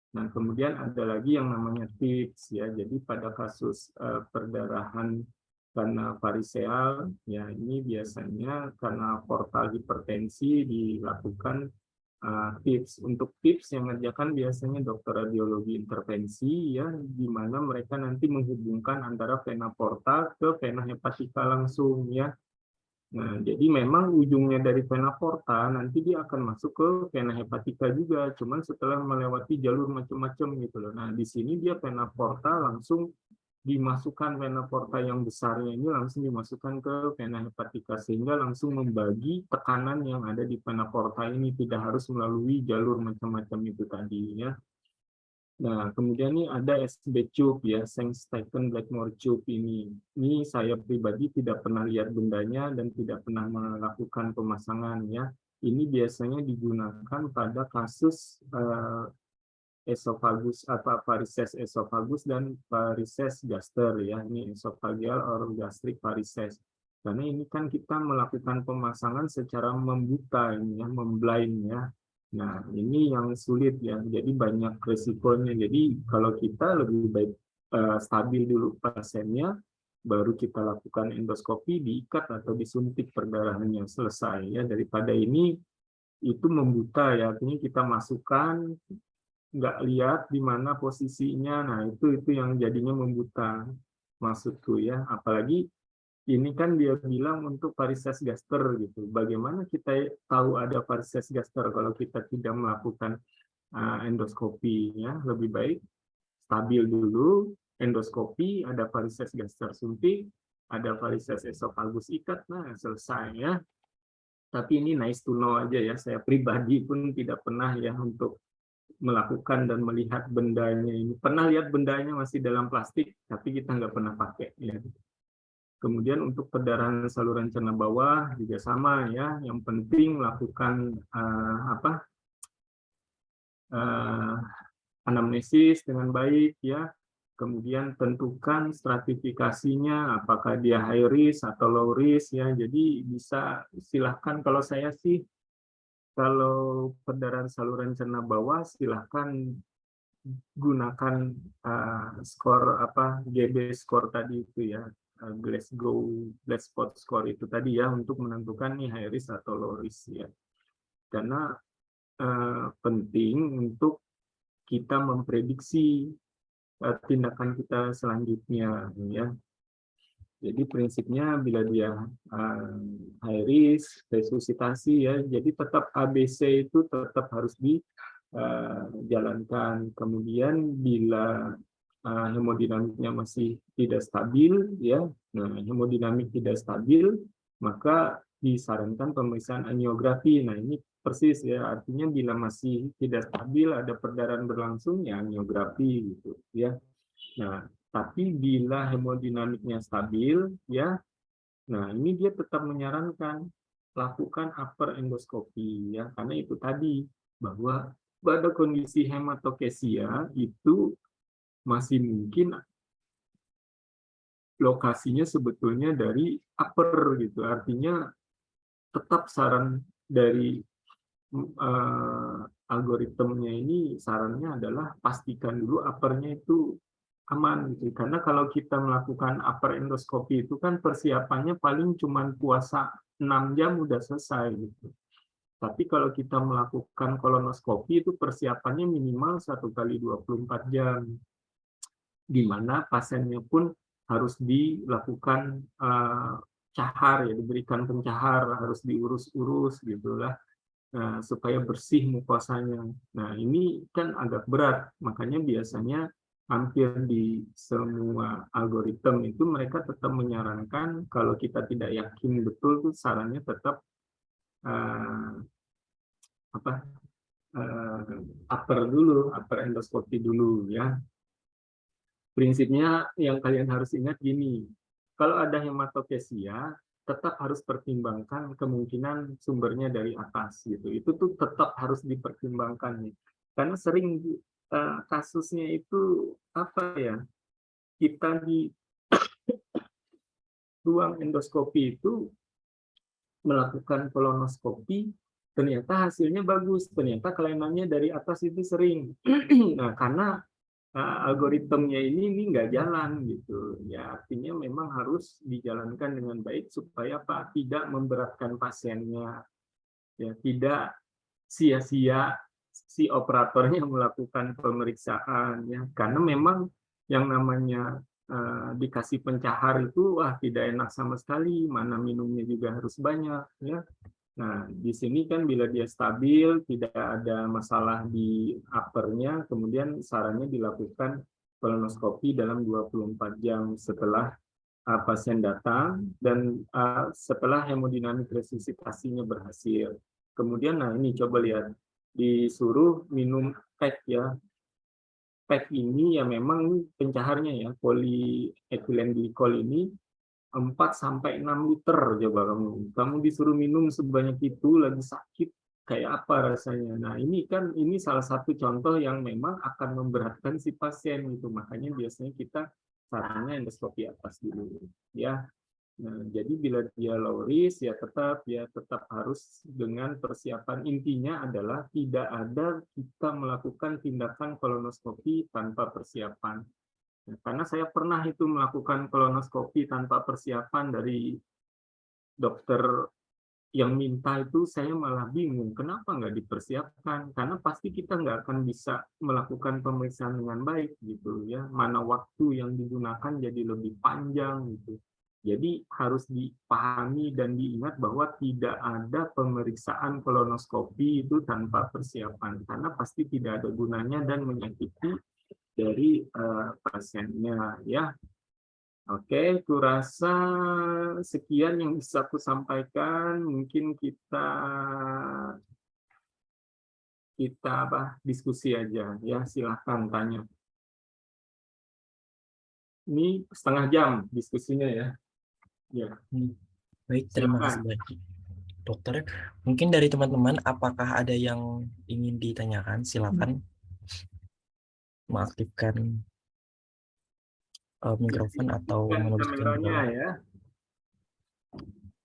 Nah, kemudian ada lagi yang namanya tips ya. Jadi pada kasus perdarahan karena variseal, ya ini biasanya karena portal hipertensi dilakukan tips. Untuk tips yang mengerjakan biasanya dokter radiologi intervensi ya, di mana mereka nanti menghubungkan antara vena porta ke vena hepatika langsung ya. Nah, jadi memang ujungnya dari vena porta nanti dia akan masuk ke vena hepatika juga, cuman setelah melewati jalur macam-macam gitu loh. Nah, di sini dia vena porta langsung dimasukkan, vena porta yang besarnya ini langsung dimasukkan ke vena hepatika sehingga langsung membagi tekanan yang ada di vena porta ini, tidak harus melalui jalur macam-macam itu tadi ya. Nah, kemudian ini ada SB Tube ya, Sengstaken Blackmore Tube ini. Ini saya pribadi tidak pernah lihat bendanya dan tidak pernah melakukan pemasangan ya. Ini biasanya digunakan pada kasus esofagus atau varises esofagus dan varises gaster ya. Ini esophageal or gastric varises. Karena ini kan kita melakukan pemasangan secara membuka ini ya, memblind ya. Nah, ini yang sulit ya. Jadi banyak resikonya. Jadi kalau kita lebih baik stabil dulu pasiennya, baru kita lakukan endoskopi, diikat atau disuntik perdarahannya selesai ya. Daripada ini itu membuta ya, artinya kita masukkan nggak lihat di mana posisinya. Nah, itu yang jadinya membuta maksudku ya. Apalagi ini kan dia bilang untuk varises gaster gitu. Bagaimana kita tahu ada varises gaster kalau kita tidak melakukan endoskopi ya? Lebih baik stabil dulu, endoskopi, ada varises gaster suntik, ada varises esofagus ikat, nah selesai ya. Tapi ini nice to know aja ya. Saya pribadi pun tidak pernah ya untuk melakukan dan melihat bendanya ini. Pernah lihat bendanya masih dalam plastik, tapi kita nggak pernah pakai ya. Kemudian untuk perdarahan saluran cerna bawah juga sama ya. Yang penting lakukan anamnesis dengan baik ya. Kemudian tentukan stratifikasinya, apakah dia high risk atau low risk ya. Jadi bisa silahkan, kalau saya sih kalau perdarahan saluran cerna bawah silahkan gunakan skor GB skor tadi itu ya, Glasgow Spot score itu tadi ya, untuk menentukan nih high risk atau low risk ya. Karena penting untuk kita memprediksi tindakan kita selanjutnya ya. Jadi prinsipnya bila dia high risk, resusitasi ya, jadi tetap ABC itu tetap harus dijalankan. Kemudian bila hemodinamiknya masih tidak stabil ya, nah hemodinamik tidak stabil, maka disarankan pemeriksaan angiografi. Nah ini persis ya, artinya bila masih tidak stabil, ada perdarahan berlangsung ya angiografi gitu ya. Nah, tapi bila hemodinamiknya stabil ya, nah ini dia tetap menyarankan lakukan upper endoskopi ya, karena itu tadi bahwa pada kondisi hematokesia itu masih mungkin lokasinya sebetulnya dari upper gitu, artinya tetap saran dari algoritmnya ini, sarannya adalah pastikan dulu uppernya itu aman gitu. Karena kalau kita melakukan upper endoskopi itu kan persiapannya paling cuma puasa 6 jam udah selesai gitu. Tapi kalau kita melakukan kolonoskopi itu persiapannya minimal 1 kali 24 jam. di mana pasiennya pun harus dilakukan cahar, ya, diberikan pencahar, harus diurus-urus gitulah, supaya bersih mukosanya. Nah, ini kan agak berat, makanya biasanya hampir di semua algoritma itu mereka tetap menyarankan kalau kita tidak yakin betul tuh sarannya tetap apa upper endoskopi dulu ya. Prinsipnya yang kalian harus ingat gini, kalau ada hematokesia, tetap harus pertimbangkan kemungkinan sumbernya dari atas gitu. Itu tuh tetap harus dipertimbangkan nih. Karena sering kasusnya itu apa ya? Kita di ruang endoskopi itu melakukan kolonoskopi, ternyata hasilnya bagus, ternyata kelainannya dari atas itu sering. Nah, karena algoritmnya ini nggak jalan gitu ya, artinya memang harus dijalankan dengan baik supaya Pak tidak memberatkan pasiennya, ya, tidak sia-sia si operatornya melakukan pemeriksaan ya, karena memang yang namanya dikasih pencahar itu wah tidak enak sama sekali, mana minumnya juga harus banyak ya. Nah, di sini kan bila dia stabil, tidak ada masalah di uppernya, kemudian sarannya dilakukan kolonoskopi dalam 24 jam setelah pasien datang dan setelah hemodinamik resusitasinya berhasil. Kemudian, nah ini coba lihat, disuruh minum PEG ya. PEG ini ya memang pencaharnya ya, polyethylene glycol ini 4 sampai 6 liter, coba kamu disuruh minum sebanyak itu lagi sakit, kayak apa rasanya. Nah, ini salah satu contoh yang memang akan memberatkan si pasien itu, makanya biasanya kita sarannya endoskopi atas dulu ya. Nah, jadi bila dia low risk ya tetap harus dengan persiapan. Intinya adalah tidak ada kita melakukan tindakan kolonoskopi tanpa persiapan. Karena saya pernah itu melakukan kolonoskopi tanpa persiapan dari dokter yang minta itu, saya malah bingung kenapa nggak dipersiapkan, karena pasti kita nggak akan bisa melakukan pemeriksaan dengan baik gitu ya, mana waktu yang digunakan jadi lebih panjang gitu. Jadi harus dipahami dan diingat bahwa tidak ada pemeriksaan kolonoskopi itu tanpa persiapan, karena pasti tidak ada gunanya dan menyakiti dari pasiennya ya. Oke, kurasa sekian yang bisa aku sampaikan. Mungkin kita diskusi aja ya. Silahkan tanya. Ini setengah jam diskusinya ya. Ya. Baik, terima kasih banyak, dokter. Mungkin dari teman-teman, apakah ada yang ingin ditanyakan? Silakan mengaktifkan mikrofon atau menuliskan di bawah. Ya.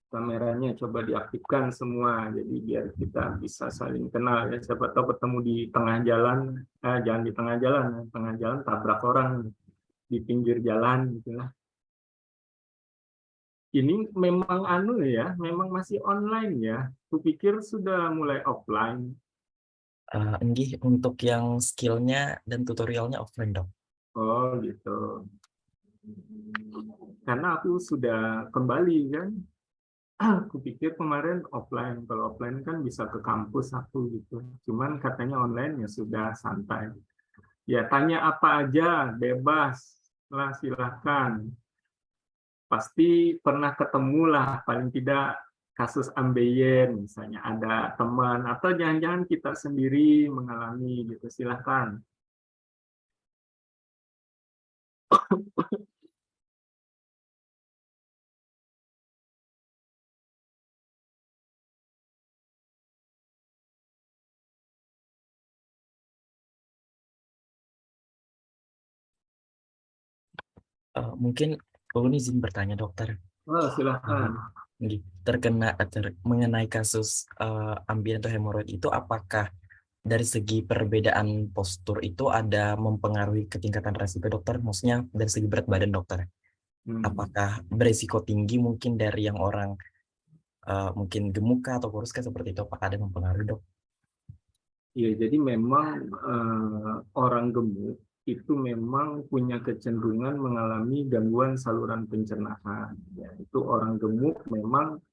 Kameranya coba diaktifkan semua, jadi biar kita bisa saling kenal ya. Siapa tahu ketemu di tengah jalan, jangan di tengah jalan tabrak orang di pinggir jalan gitulah. Ini memang ya, memang masih online ya. Kupikir sudah mulai offline. Enggih, untuk yang skillnya dan tutorialnya offline, dok. Oh gitu. Karena aku sudah kembali kan. Kupikir kemarin offline. Kalau offline kan bisa ke kampus aku gitu. Cuman katanya online ya sudah santai. Ya tanya apa aja, bebas lah, silahkan. Pasti pernah ketemu lah paling tidak kasus ambeien, misalnya ada teman, atau jangan-jangan kita sendiri mengalami gitu, silahkan. Mungkin ulun izin bertanya, dokter. Oh, silahkan. Mengenai kasus ambien atau hemoroid itu, apakah dari segi perbedaan postur itu ada mempengaruhi ketingkatan resiko, dokter? Maksudnya dari segi berat badan, dokter. Apakah berisiko tinggi mungkin dari yang orang mungkin gemuk atau kurus seperti itu? Apakah ada mempengaruhi, dok? Ya, jadi memang orang gemuk itu memang punya kecenderungan mengalami gangguan saluran pencernaan. Ya, itu orang gemuk memang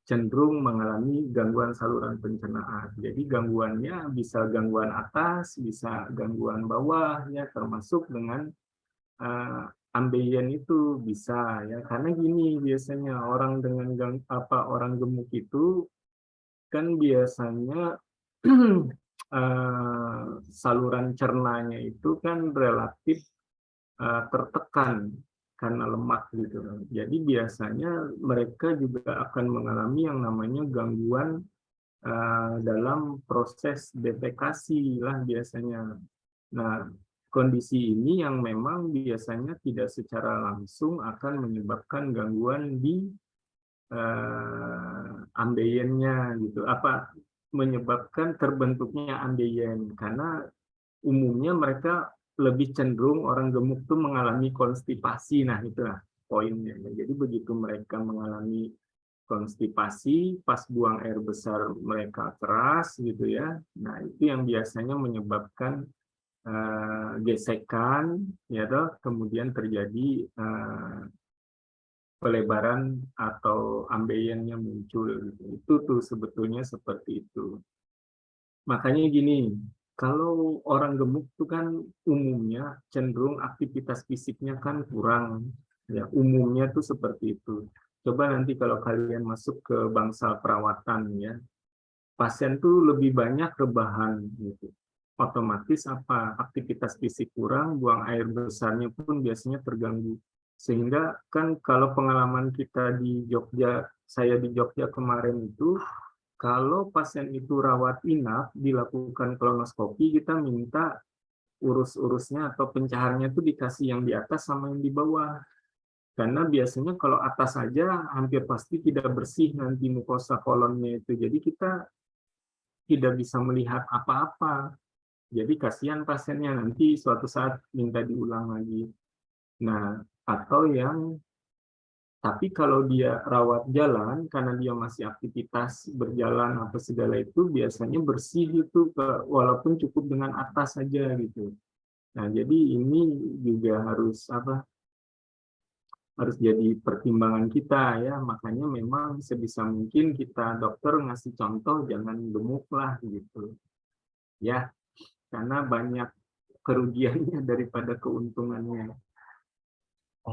cenderung mengalami gangguan saluran pencernaan. Jadi gangguannya bisa gangguan atas, bisa gangguan bawah, ya termasuk dengan ambeien itu bisa ya. Karena gini biasanya orang dengan orang gemuk itu kan biasanya saluran cernanya itu kan relatif tertekan karena lemak gitu. Jadi biasanya mereka juga akan mengalami yang namanya gangguan dalam proses defekasi lah biasanya. Nah, kondisi ini yang memang biasanya tidak secara langsung akan menyebabkan gangguan di ambeiennya gitu. Menyebabkan terbentuknya ambeien karena umumnya mereka lebih cenderung orang gemuk tuh mengalami konstipasi. Nah, itulah poinnya. Jadi begitu mereka mengalami konstipasi, pas buang air besar mereka keras gitu ya. Nah, itu yang biasanya menyebabkan gesekan, ya toh, kemudian terjadi pelebaran atau ambeiennya muncul. Itu tuh sebetulnya seperti itu. Makanya gini, kalau orang gemuk itu kan umumnya cenderung aktivitas fisiknya kan kurang. Ya, umumnya tuh seperti itu. Coba nanti kalau kalian masuk ke bangsal perawatan ya, pasien tuh lebih banyak rebahan gitu. Otomatis aktivitas fisik kurang, buang air besarnya pun biasanya terganggu. Sehingga kan kalau pengalaman kita di Jogja, saya di Jogja kemarin itu, kalau pasien itu rawat inap, dilakukan kolonoskopi, kita minta urus-urusnya atau pencaharnya itu dikasih yang di atas sama yang di bawah. Karena biasanya kalau atas saja hampir pasti tidak bersih nanti mukosa kolonnya itu. Jadi kita tidak bisa melihat apa-apa. Jadi kasihan pasiennya nanti suatu saat minta diulang lagi. Nah, atau yang tapi kalau dia rawat jalan, karena dia masih aktivitas berjalan apa segala itu, biasanya bersih itu, walaupun cukup dengan atas saja gitu. Nah, jadi ini juga harus jadi pertimbangan kita ya. Makanya memang sebisa mungkin kita dokter ngasih contoh jangan gemuk lah gitu. Ya, karena banyak kerugiannya daripada keuntungannya.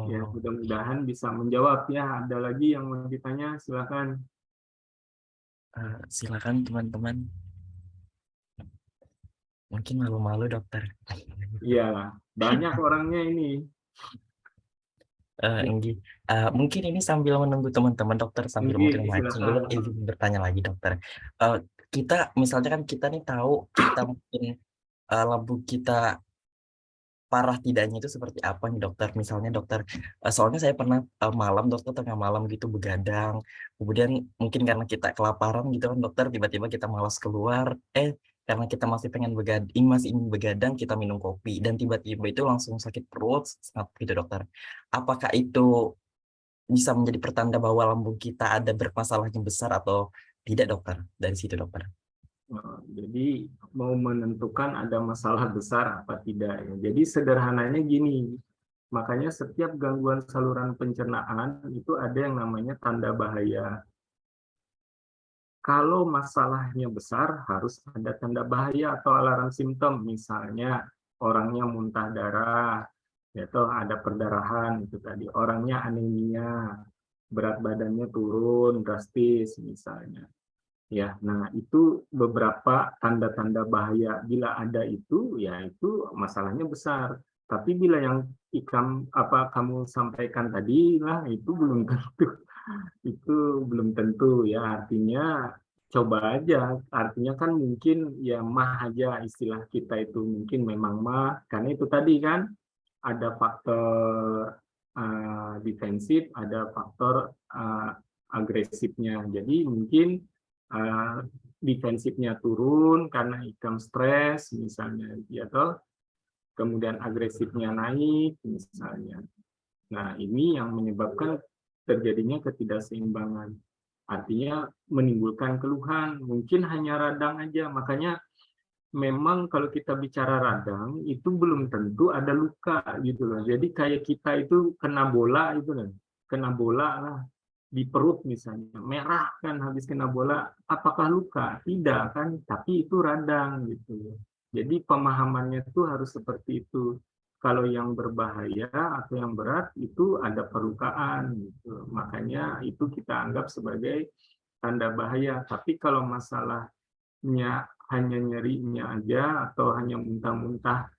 Ya, Oh, mudah-mudahan bisa menjawab ya. Ada lagi yang mau ditanya, silakan. silakan teman-teman. Mungkin malu-malu dokter. Iya, banyak orangnya ini. Ya, Enggi. Mungkin ini sambil menunggu teman-teman dokter, sambil mungkin mancing dulu, silakan. izin bertanya lagi dokter. Kita misalnya kan kita nih tahu kita mungkin lambung kita parah tidaknya itu seperti apa nih dokter? Misalnya dokter, soalnya saya pernah malam dokter, tengah malam gitu begadang, kemudian mungkin karena kita kelaparan gitu kan dokter, tiba-tiba kita malas keluar, karena kita masih pengen begadang, masih ingin begadang, kita minum kopi dan tiba-tiba itu langsung sakit perut gitu dokter. Apakah itu bisa menjadi pertanda bahwa lambung kita ada bermasalah yang besar atau tidak dokter? Dari situ dokter. Jadi mau menentukan ada masalah besar apa tidak ya. Jadi sederhananya gini, makanya setiap gangguan saluran pencernaan itu ada yang namanya tanda bahaya. Kalau masalahnya besar, harus ada tanda bahaya atau alarm simptom. Misalnya, orangnya muntah darah, yaitu ada perdarahan, itu tadi. Orangnya anemia, berat badannya turun drastis, misalnya. Ya, nah itu beberapa tanda-tanda bahaya. Bila ada itu, ya itu masalahnya besar. Tapi bila yang kamu sampaikan tadi lah, itu belum tentu. Itu belum tentu ya, artinya coba aja. Artinya kan mungkin ya mah aja, istilah kita itu mungkin memang mah, karena itu tadi kan ada faktor defensif, ada faktor agresifnya. Jadi mungkin uh, defensifnya turun karena ikam stres misalnya, ya toh, kemudian agresifnya naik misalnya. Nah, ini yang menyebabkan terjadinya ketidakseimbangan. Artinya menimbulkan keluhan, mungkin hanya radang aja. Makanya memang kalau kita bicara radang itu belum tentu ada luka gitu loh. Jadi kayak kita itu kena bola itu kan, kena bola lah di perut misalnya, merah kan habis kena bola, apakah luka? Tidak kan, tapi itu radang gitu loh. Jadi pemahamannya itu harus seperti itu. Kalau yang berbahaya atau yang berat itu ada perlukaan gitu. Makanya itu kita anggap sebagai tanda bahaya. Tapi kalau masalahnya hanya nyerinya aja atau hanya muntah-muntah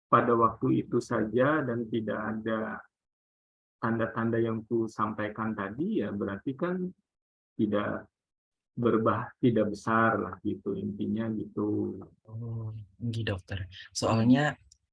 pada waktu itu saja dan tidak ada tanda-tanda yang ku sampaikan tadi, ya berarti kan tidak tidak besar lah gitu intinya gitu. Oh, gitu dokter. Hmm. Soalnya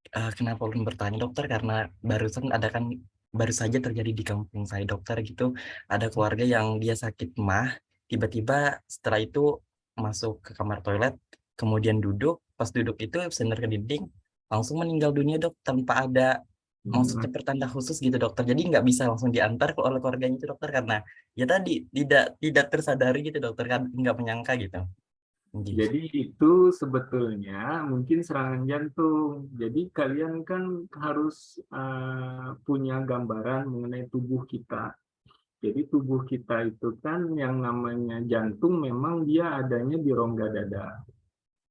kenapa ulun bertanya dokter karena barusan ada kan baru saja terjadi di kampung saya dokter gitu, ada keluarga yang dia sakit MAH, tiba-tiba setelah itu masuk ke kamar toilet, kemudian duduk, pas duduk itu sender ke dinding, langsung meninggal dunia dok, tanpa ada maksudnya pertanda khusus gitu dokter. Jadi nggak bisa langsung diantar oleh keluarganya itu dokter karena ya tadi tidak tersadari gitu dokter kan nggak menyangka gitu. Gitu. Jadi itu sebetulnya mungkin serangan jantung. Jadi kalian kan harus punya gambaran mengenai tubuh kita. Jadi tubuh kita itu kan yang namanya jantung memang dia adanya di rongga dada.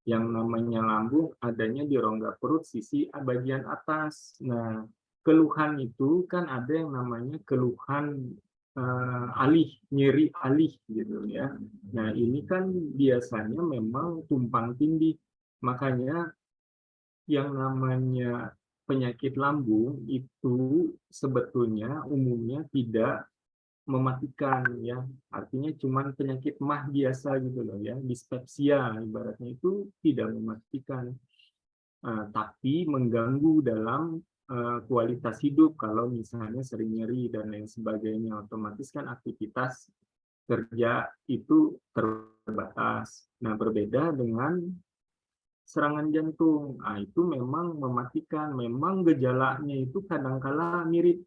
Yang namanya lambung adanya di rongga perut sisi bagian atas. Nah, keluhan itu kan ada yang namanya keluhan alih, nyeri alih gitu ya. Nah, ini kan biasanya memang tumpang tindih. Makanya yang namanya penyakit lambung itu sebetulnya umumnya tidak mematikan ya, artinya cuman penyakit MAH biasa gitu loh ya, dispepsia ibaratnya itu tidak mematikan, tapi mengganggu dalam kualitas hidup kalau misalnya sering nyeri dan lain sebagainya, otomatis kan aktivitas kerja itu terbatas. Nah, berbeda dengan serangan jantung, nah, itu memang mematikan, memang gejalanya itu kadangkala mirip.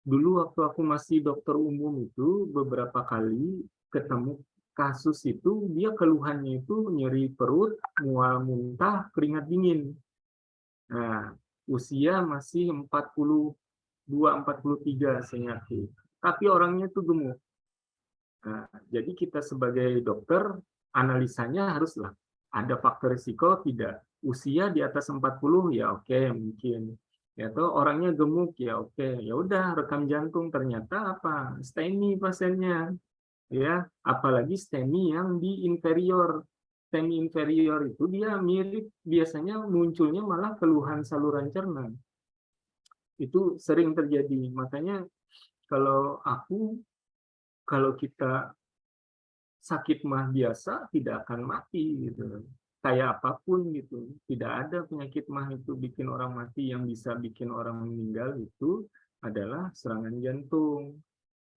Dulu waktu aku masih dokter umum itu beberapa kali ketemu kasus itu dia keluhannya itu nyeri perut, mual muntah, keringat dingin. Nah, usia masih 42, 43 saya ingat. Tapi orangnya itu gemuk. Nah, jadi kita sebagai dokter analisanya haruslah ada faktor risiko tidak. Usia di atas 40 ya oke mungkin. Ya tuh orangnya gemuk ya oke. Ya udah rekam jantung ternyata apa? STEMI pasiennya. Ya, apalagi STEMI yang di inferior. STEMI inferior itu dia mirip biasanya munculnya malah keluhan saluran cerna. Itu sering terjadi. Makanya kalau kalau kita sakit mah biasa tidak akan mati gitu. Kayak apapun gitu. Tidak ada penyakit mah itu bikin orang mati, yang bisa bikin orang meninggal itu adalah serangan jantung.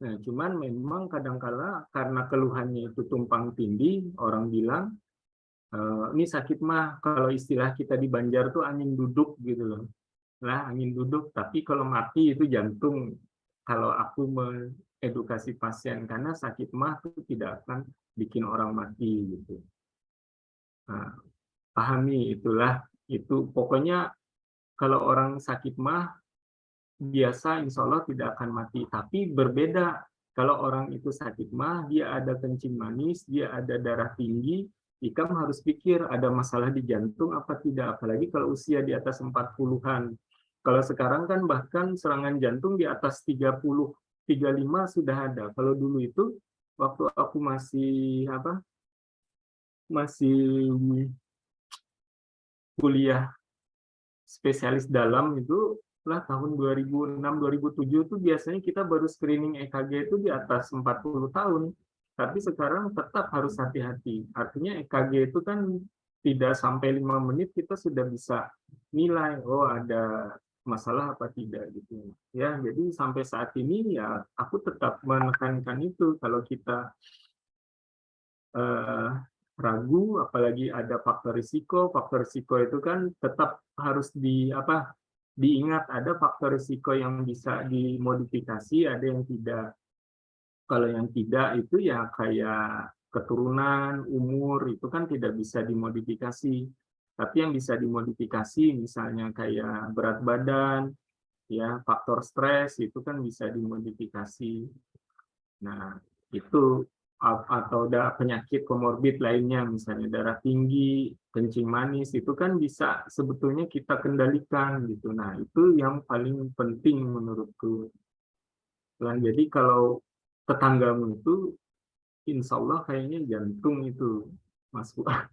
Nah, cuman memang kadangkala karena keluhannya itu tumpang tindih, orang bilang ini sakit mah kalau istilah kita di Banjar tuh angin duduk gitu loh. Lah angin duduk, tapi kalau mati itu jantung. Kalau aku edukasi pasien karena sakit mah itu tidak akan bikin orang mati gitu. Nah, pahami itulah itu pokoknya kalau orang sakit mah biasa insya Allah tidak akan mati, tapi berbeda kalau orang itu sakit mah dia ada kencing manis, dia ada darah tinggi, Ikam harus pikir ada masalah di jantung apa tidak, apalagi kalau usia di atas 40-an. Kalau sekarang kan bahkan serangan jantung di atas 30, 35 sudah ada. Kalau dulu itu waktu aku masih masih kuliah spesialis dalam itu lah tahun 2006 2007 tuh biasanya kita baru screening EKG itu di atas 40 tahun. Tapi sekarang tetap harus hati-hati. Artinya EKG itu kan tidak sampai 5 menit kita sudah bisa nilai oh ada masalah apa tidak gitu. Ya, jadi sampai saat ini ya aku tetap menekankan itu kalau kita eh, ragu, apalagi ada faktor risiko itu kan tetap harus diingat ada faktor risiko yang bisa dimodifikasi, ada yang tidak. Kalau yang tidak itu ya kayak keturunan, umur itu kan tidak bisa dimodifikasi. Tapi yang bisa dimodifikasi misalnya kayak berat badan, ya faktor stres itu kan bisa dimodifikasi. Nah, itu atau penyakit komorbid lainnya, misalnya darah tinggi, kencing manis, itu kan bisa sebetulnya kita kendalikan gitu. Nah, itu yang paling penting menurutku. Nah, jadi kalau tetanggamu itu, insya Allah kayaknya jantung itu, Mas Fuad.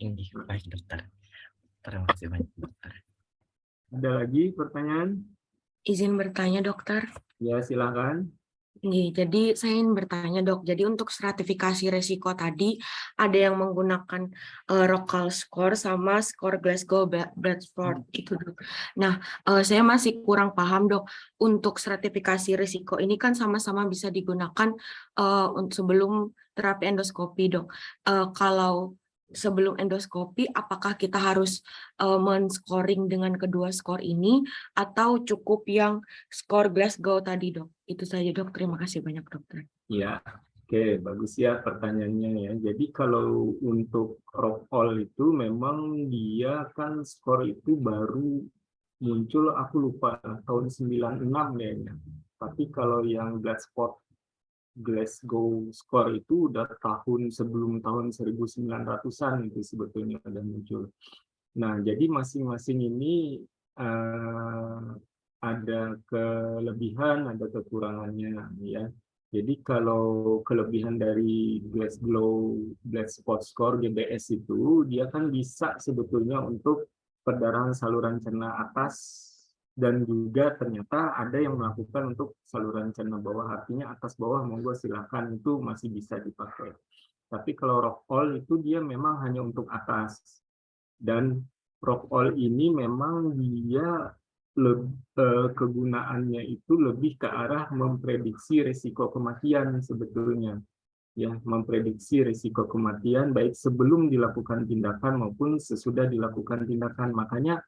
Ini baik dokter. Terima kasih banyak dokter. Ada lagi pertanyaan? Izin bertanya, dokter. Ya, silakan. Jadi saya ingin bertanya, dok. Jadi untuk stratifikasi resiko tadi ada yang menggunakan Rockall score sama skor Glasgow Bradford gitu, dok. Nah, saya masih kurang paham, dok. Untuk stratifikasi resiko ini kan sama-sama bisa digunakan sebelum terapi endoskopi, dok. Kalau sebelum endoskopi, apakah kita harus men-scoring dengan kedua skor ini atau cukup yang skor Glasgow tadi, dok? Itu saja, dok. Terima kasih banyak, dokter. Ya, oke, bagus ya pertanyaannya ya. Jadi kalau untuk Rockall itu memang dia kan skor itu baru muncul, aku lupa tahun 96 kayaknya. Tapi kalau yang Glasgow score itu udah sebelum tahun 1900-an itu sebetulnya ada muncul. Nah, jadi masing-masing ini ada kelebihan, ada kekurangannya ya. Jadi kalau kelebihan dari Glasgow Blood Spot Score GBS itu, dia kan bisa sebetulnya untuk perdarahan saluran cerna atas, dan juga ternyata ada yang melakukan untuk saluran cerna bawah, artinya atas bawah monggo silakan, itu masih bisa dipakai. Tapi kalau Rockall itu dia memang hanya untuk atas, dan Rockall ini memang dia kegunaannya itu lebih ke arah memprediksi risiko kematian sebetulnya, ya, memprediksi risiko kematian baik sebelum dilakukan tindakan maupun sesudah dilakukan tindakan. Makanya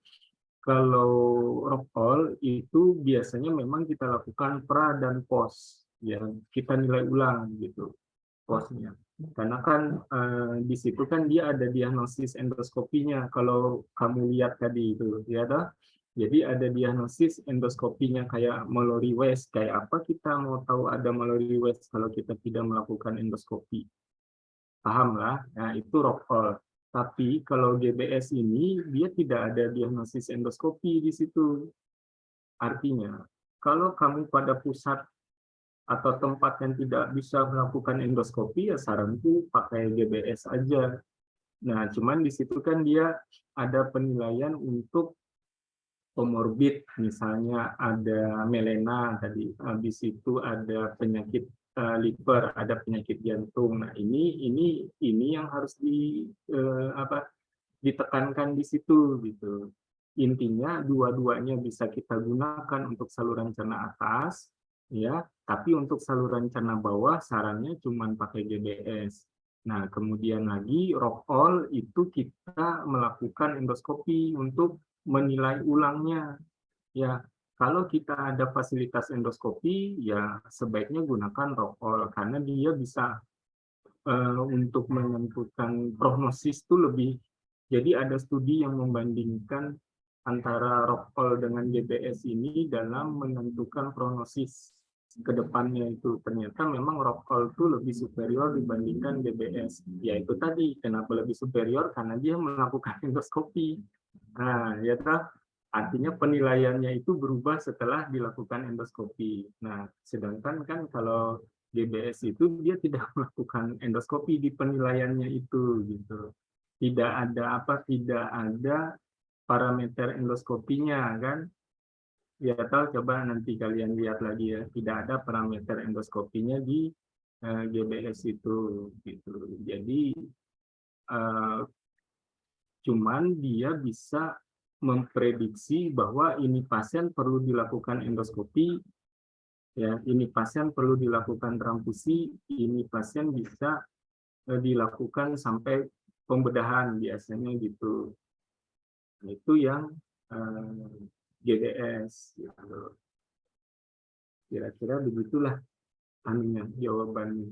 kalau Rockall itu biasanya memang kita lakukan pra dan post, ya, kita nilai ulang gitu posnya. Karena kan di situ kan dia ada diagnosis endoskopinya. Kalau kamu lihat tadi itu, ya dah. Jadi ada diagnosis endoskopinya kayak Mallory West. Kayak apa kita mau tahu ada Mallory West kalau kita tidak melakukan endoskopi? Paham lah. Nah, itu Rockall. Tapi kalau GBS ini dia tidak ada diagnosis endoskopi di situ. Artinya, kalau kamu pada pusat atau tempat yang tidak bisa melakukan endoskopi, ya saranku pakai GBS aja. Nah, cuman di situ kan dia ada penilaian untuk komorbid, misalnya ada melena tadi, habis itu ada penyakit liver, ada penyakit jantung. Nah, ini yang harus ditekankan di situ gitu. Intinya dua-duanya bisa kita gunakan untuk saluran cerna atas, ya, tapi untuk saluran cerna bawah sarannya cuma pakai GBS. Nah, kemudian lagi Rockall itu kita melakukan endoskopi untuk menilai ulangnya. Ya, kalau kita ada fasilitas endoskopi, ya sebaiknya gunakan Rockall karena dia bisa untuk menentukan prognosis itu lebih. Jadi ada studi yang membandingkan antara Rockall dengan GBS ini dalam menentukan prognosis ke depannya itu. Ternyata memang Rockall itu lebih superior dibandingkan GBS. Ya itu tadi, kenapa lebih superior? Karena dia melakukan endoskopi. Nah, ya toh, artinya penilaiannya itu berubah setelah dilakukan endoskopi. Nah, sedangkan kan kalau GBS itu dia tidak melakukan endoskopi di penilaiannya itu gitu. Tidak ada parameter endoskopinya kan. Ya tahu, coba nanti kalian lihat lagi ya, tidak ada parameter endoskopinya di GBS itu gitu. Jadi cuman dia bisa memprediksi bahwa ini pasien perlu dilakukan endoskopi, ya, ini pasien perlu dilakukan transfusi, ini pasien bisa dilakukan sampai pembedahan biasanya gitu. Itu yang GBS gitu. Kira-kira begitulah anunya jawabannya.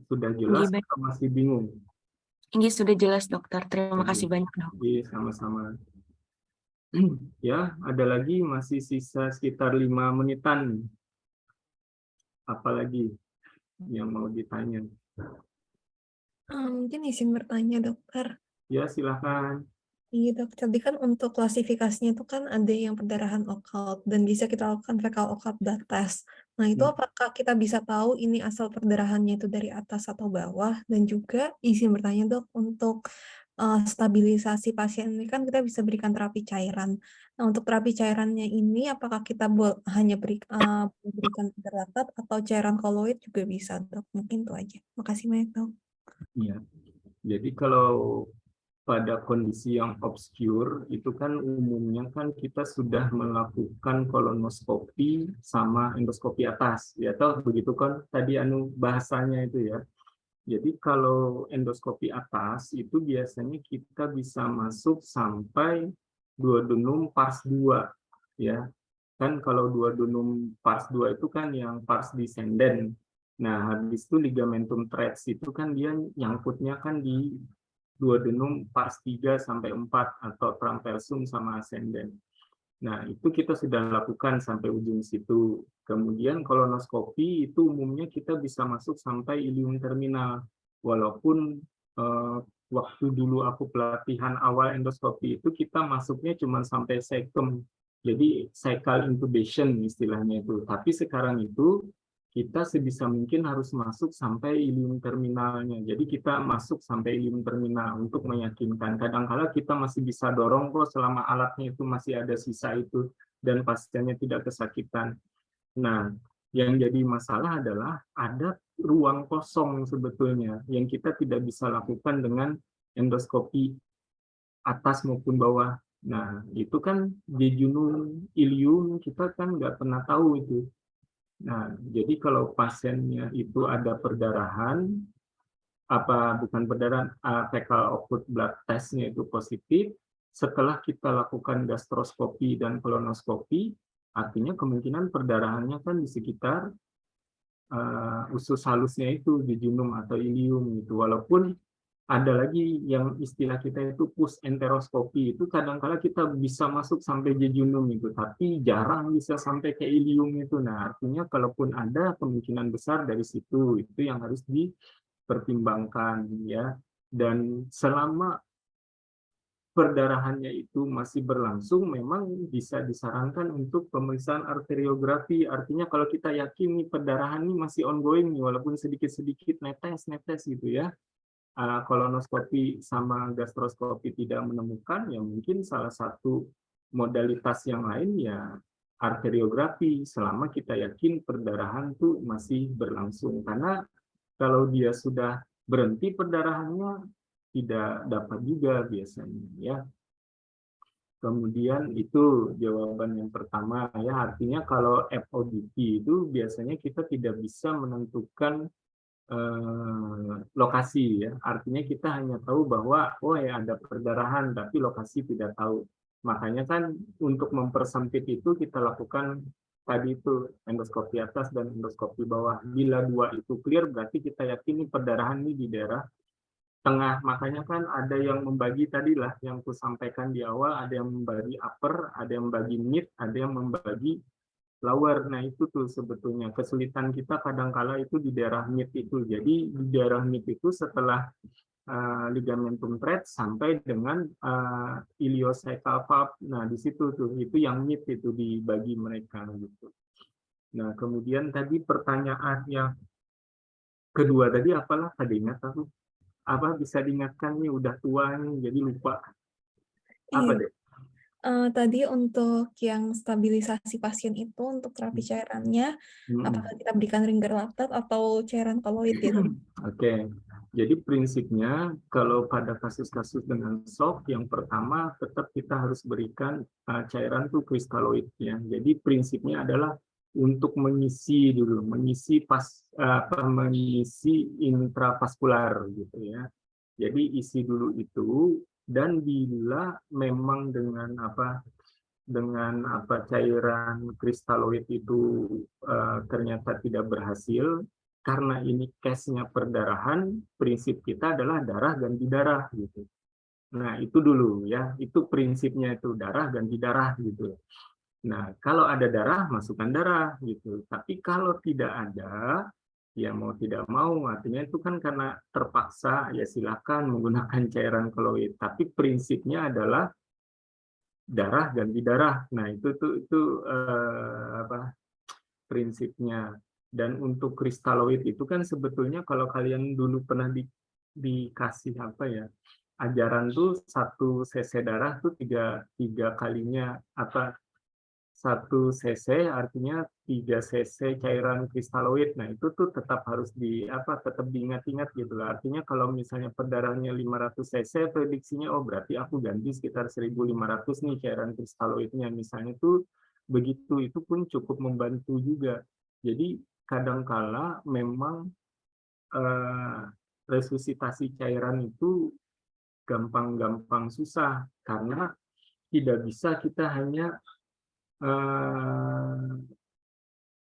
Sudah jelas atau masih bingung? Ini sudah jelas dokter. Terima kasih banyak dok. Iya, sama-sama. Ya, ada lagi masih sisa sekitar 5 menitan. Apalagi yang mau ditanya? Mungkin izin bertanya dokter. Ya, silakan. Iya dok, tadi kan untuk klasifikasinya itu kan ada yang perdarahan occult dan bisa kita lakukan fecal occult blood test. Nah itu apakah kita bisa tahu ini asal perdarahannya itu dari atas atau bawah? Dan juga izin bertanya dok, untuk stabilisasi pasien ini kan kita bisa berikan terapi cairan. Nah untuk terapi cairannya ini apakah kita hanya berikan hidrolatat atau cairan koloid juga bisa dok? Mungkin itu aja. Makasih banyak dok. Ya, jadi kalau pada kondisi yang obscure itu kan umumnya kan kita sudah melakukan kolonoskopi sama endoskopi atas, ya toh begitu kan tadi bahasanya itu ya. Jadi kalau endoskopi atas itu biasanya kita bisa masuk sampai duodenum pars 2 ya. Kan kalau duodenum pars 2 itu kan yang pars descendens. Nah, habis itu ligamentum teres itu kan dia nyangkutnya kan di duodenum pars 3 sampai 4 atau transversum sama ascendens. Nah, itu kita sudah lakukan sampai ujung situ. Kemudian kolonoskopi itu umumnya kita bisa masuk sampai ilium terminal. Walaupun waktu dulu aku pelatihan awal endoskopi itu kita masuknya cuma sampai cecum. Jadi cecal intubation istilahnya itu. Tapi sekarang itu kita sebisa mungkin harus masuk sampai ilium terminalnya. Jadi kita masuk sampai ilium terminal untuk meyakinkan. Kadang-kala kita masih bisa dorong kok selama alatnya itu masih ada sisa itu dan pasiennya tidak kesakitan. Nah, yang jadi masalah adalah ada ruang kosong sebetulnya yang kita tidak bisa lakukan dengan endoskopi atas maupun bawah. Nah, itu kan jejunum, ilium kita kan nggak pernah tahu itu. Nah, jadi kalau pasiennya itu ada perdarahan, bukan perdarahan, fecal occult blood test-nya itu positif, setelah kita lakukan gastroskopi dan kolonoskopi, artinya kemungkinan perdarahannya kan di sekitar usus halusnya itu, jejunum atau ilium gitu. Walaupun ada lagi yang istilah kita itu pus enteroskopi, itu kadang-kala kita bisa masuk sampai jejunum itu, tapi jarang bisa sampai ke ilium itu. Nah, artinya kalaupun ada kemungkinan besar dari situ, itu yang harus dipertimbangkan ya. Dan selama perdarahannya itu masih berlangsung, memang bisa disarankan untuk pemeriksaan arteriografi. Artinya kalau kita yakin nih perdarahan ini masih ongoing nih, walaupun sedikit-sedikit netes gitu ya. Kolonoskopi sama gastroskopi tidak menemukan, ya mungkin salah satu modalitas yang lain ya arteriografi, selama kita yakin perdarahan tuh masih berlangsung. Karena kalau dia sudah berhenti perdarahannya, tidak dapat juga biasanya ya. Kemudian itu jawaban yang pertama ya, artinya kalau FODP itu biasanya kita tidak bisa menentukan lokasi ya, artinya kita hanya tahu bahwa oh ya ada perdarahan tapi lokasi tidak tahu. Makanya kan untuk mempersempit itu kita lakukan tadi itu endoskopi atas dan endoskopi bawah. Bila dua itu clear berarti kita yakin perdarahan ini di daerah tengah. Makanya kan ada yang membagi tadilah yang aku sampaikan di awal, ada yang membagi upper, ada yang membagi mid, ada yang membagi lower. Nah itu tuh sebetulnya kesulitan kita kadang-kala itu di daerah mid itu. Jadi di daerah mid itu setelah ligamentum teres sampai dengan iliosacral valve. Nah di situ tuh itu yang mid itu dibagi mereka gitu. Nah kemudian tadi pertanyaan yang kedua tadi apalah tadi ingat aku? Apa bisa diingatkan nih udah tua nih jadi lupa. Apa deh? Tadi untuk yang stabilisasi pasien itu untuk terapi cairannya, apakah kita berikan ringer lactat atau cairan koloid itu? Oke, jadi prinsipnya kalau pada kasus-kasus dengan shock, yang pertama tetap kita harus berikan cairan tuh kristaloid ya. Jadi prinsipnya adalah untuk mengisi dulu, mengisi intravaskular gitu ya. Jadi isi dulu itu. Dan bila memang dengan cairan kristaloid itu ternyata tidak berhasil, karena ini case-nya perdarahan, prinsip kita adalah darah ganti darah gitu. Nah, itu dulu ya, itu prinsipnya itu darah ganti darah gitu. Nah, kalau ada darah, masukkan darah gitu. Tapi kalau tidak ada, ya mau tidak mau, artinya itu kan karena terpaksa, ya silakan menggunakan cairan koloid. Tapi prinsipnya adalah darah ganti darah. Nah, itu apa prinsipnya. Dan untuk kristaloid itu kan sebetulnya kalau kalian dulu pernah dikasih apa ya, ajaran tuh 1 cc darah tuh tiga kalinya apa 1 cc artinya 3 cc cairan kristaloid. Nah, itu tuh tetap harus tetap diingat-ingat gitu lah. Artinya kalau misalnya perdarahannya 500 cc, prediksinya oh berarti aku ganti sekitar 1.500 nih cairan kristaloidnya. Misalnya tuh begitu, itu pun cukup membantu juga. Jadi kadangkala memang resusitasi cairan itu gampang-gampang susah karena tidak bisa kita hanya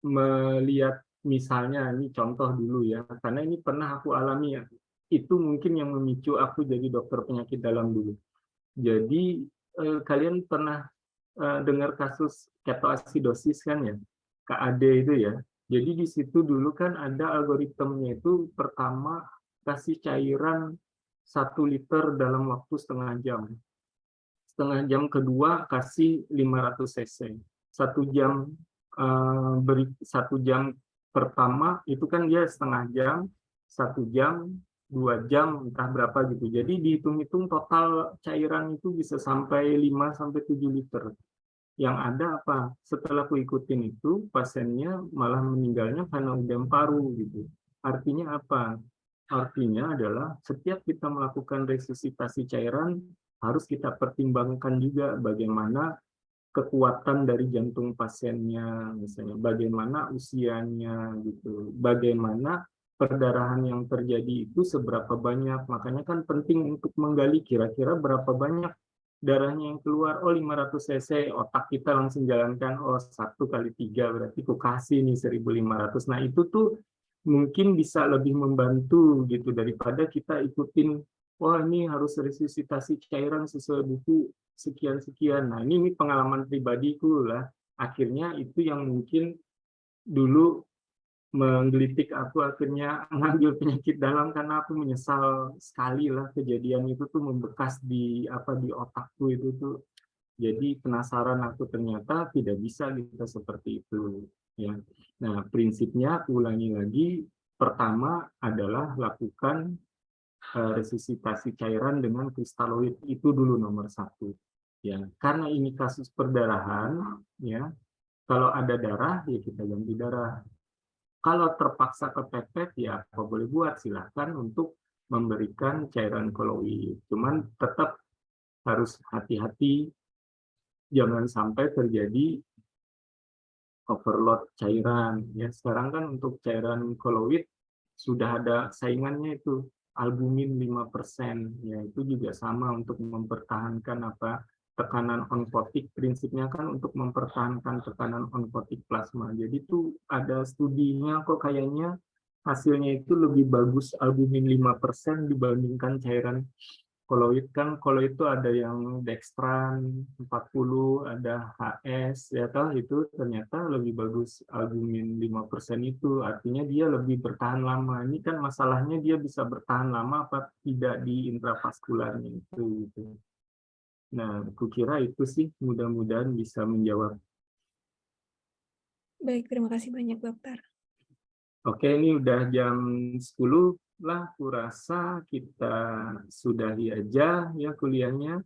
melihat misalnya ini contoh dulu ya, karena ini pernah aku alami ya, itu mungkin yang memicu aku jadi dokter penyakit dalam dulu. Jadi kalian pernah dengar kasus ketoasidosis kan ya, KAD itu ya. Jadi di situ dulu kan ada algoritmnya itu pertama kasih cairan 1 liter dalam waktu setengah jam. Setengah jam kedua kasih 500 cc. 1 jam 1 jam pertama itu kan dia setengah jam, 1 jam, 2 jam, entah berapa gitu. Jadi dihitung-hitung total cairan itu bisa sampai 5-7 liter. Yang ada apa? Setelah aku ikutin itu, pasiennya malah meninggalnya karena edem paru gitu. Artinya apa? Artinya adalah setiap kita melakukan resusitasi cairan, harus kita pertimbangkan juga bagaimana kekuatan dari jantung pasiennya, misalnya bagaimana usianya gitu, bagaimana perdarahan yang terjadi itu seberapa banyak. Makanya kan penting untuk menggali kira-kira berapa banyak darahnya yang keluar. Oh 500 cc, otak kita langsung jalankan, oh 1 kali 3 berarti aku kasih nih 1.500. Nah itu tuh mungkin bisa lebih membantu gitu daripada kita ikutin, wah ini harus resusitasi cairan sesuai buku sekian-sekian. Nah ini pengalaman pribadiku lah, akhirnya itu yang mungkin dulu menggelitik aku akhirnya mengambil penyakit dalam karena aku menyesal sekali lah kejadian itu tuh membekas di otakku itu tuh. Jadi penasaran aku ternyata tidak bisa kita seperti itu ya. Nah, prinsipnya aku ulangi lagi, pertama adalah lakukan resusitasi cairan dengan kristaloid, itu dulu nomor 1 ya. Karena ini kasus perdarahan ya. Kalau ada darah ya kita ganti darah. Kalau terpaksa kepepet, ya apa boleh buat, silahkan untuk memberikan cairan koloid. Cuman tetap harus hati-hati, jangan sampai terjadi overload cairan. Ya, sekarang kan untuk cairan koloid sudah ada saingannya itu, albumin 5%. Ya, itu juga sama untuk mempertahankan tekanan onkotik, prinsipnya kan untuk mempertahankan tekanan onkotik plasma. Jadi itu ada studinya kok kayaknya hasilnya itu lebih bagus albumin 5% dibandingkan cairan koloid. Kan koloid itu ada yang dextran 40, ada HS, ya toh itu ternyata lebih bagus albumin 5% itu, artinya dia lebih bertahan lama. Ini kan masalahnya dia bisa bertahan lama apa tidak di intravaskularnya itu gitu. Nah, kukira itu sih mudah-mudahan bisa menjawab. Baik, terima kasih banyak dokter. Oke, ini udah jam 10 lah, kurasa kita sudahi aja ya kuliahnya.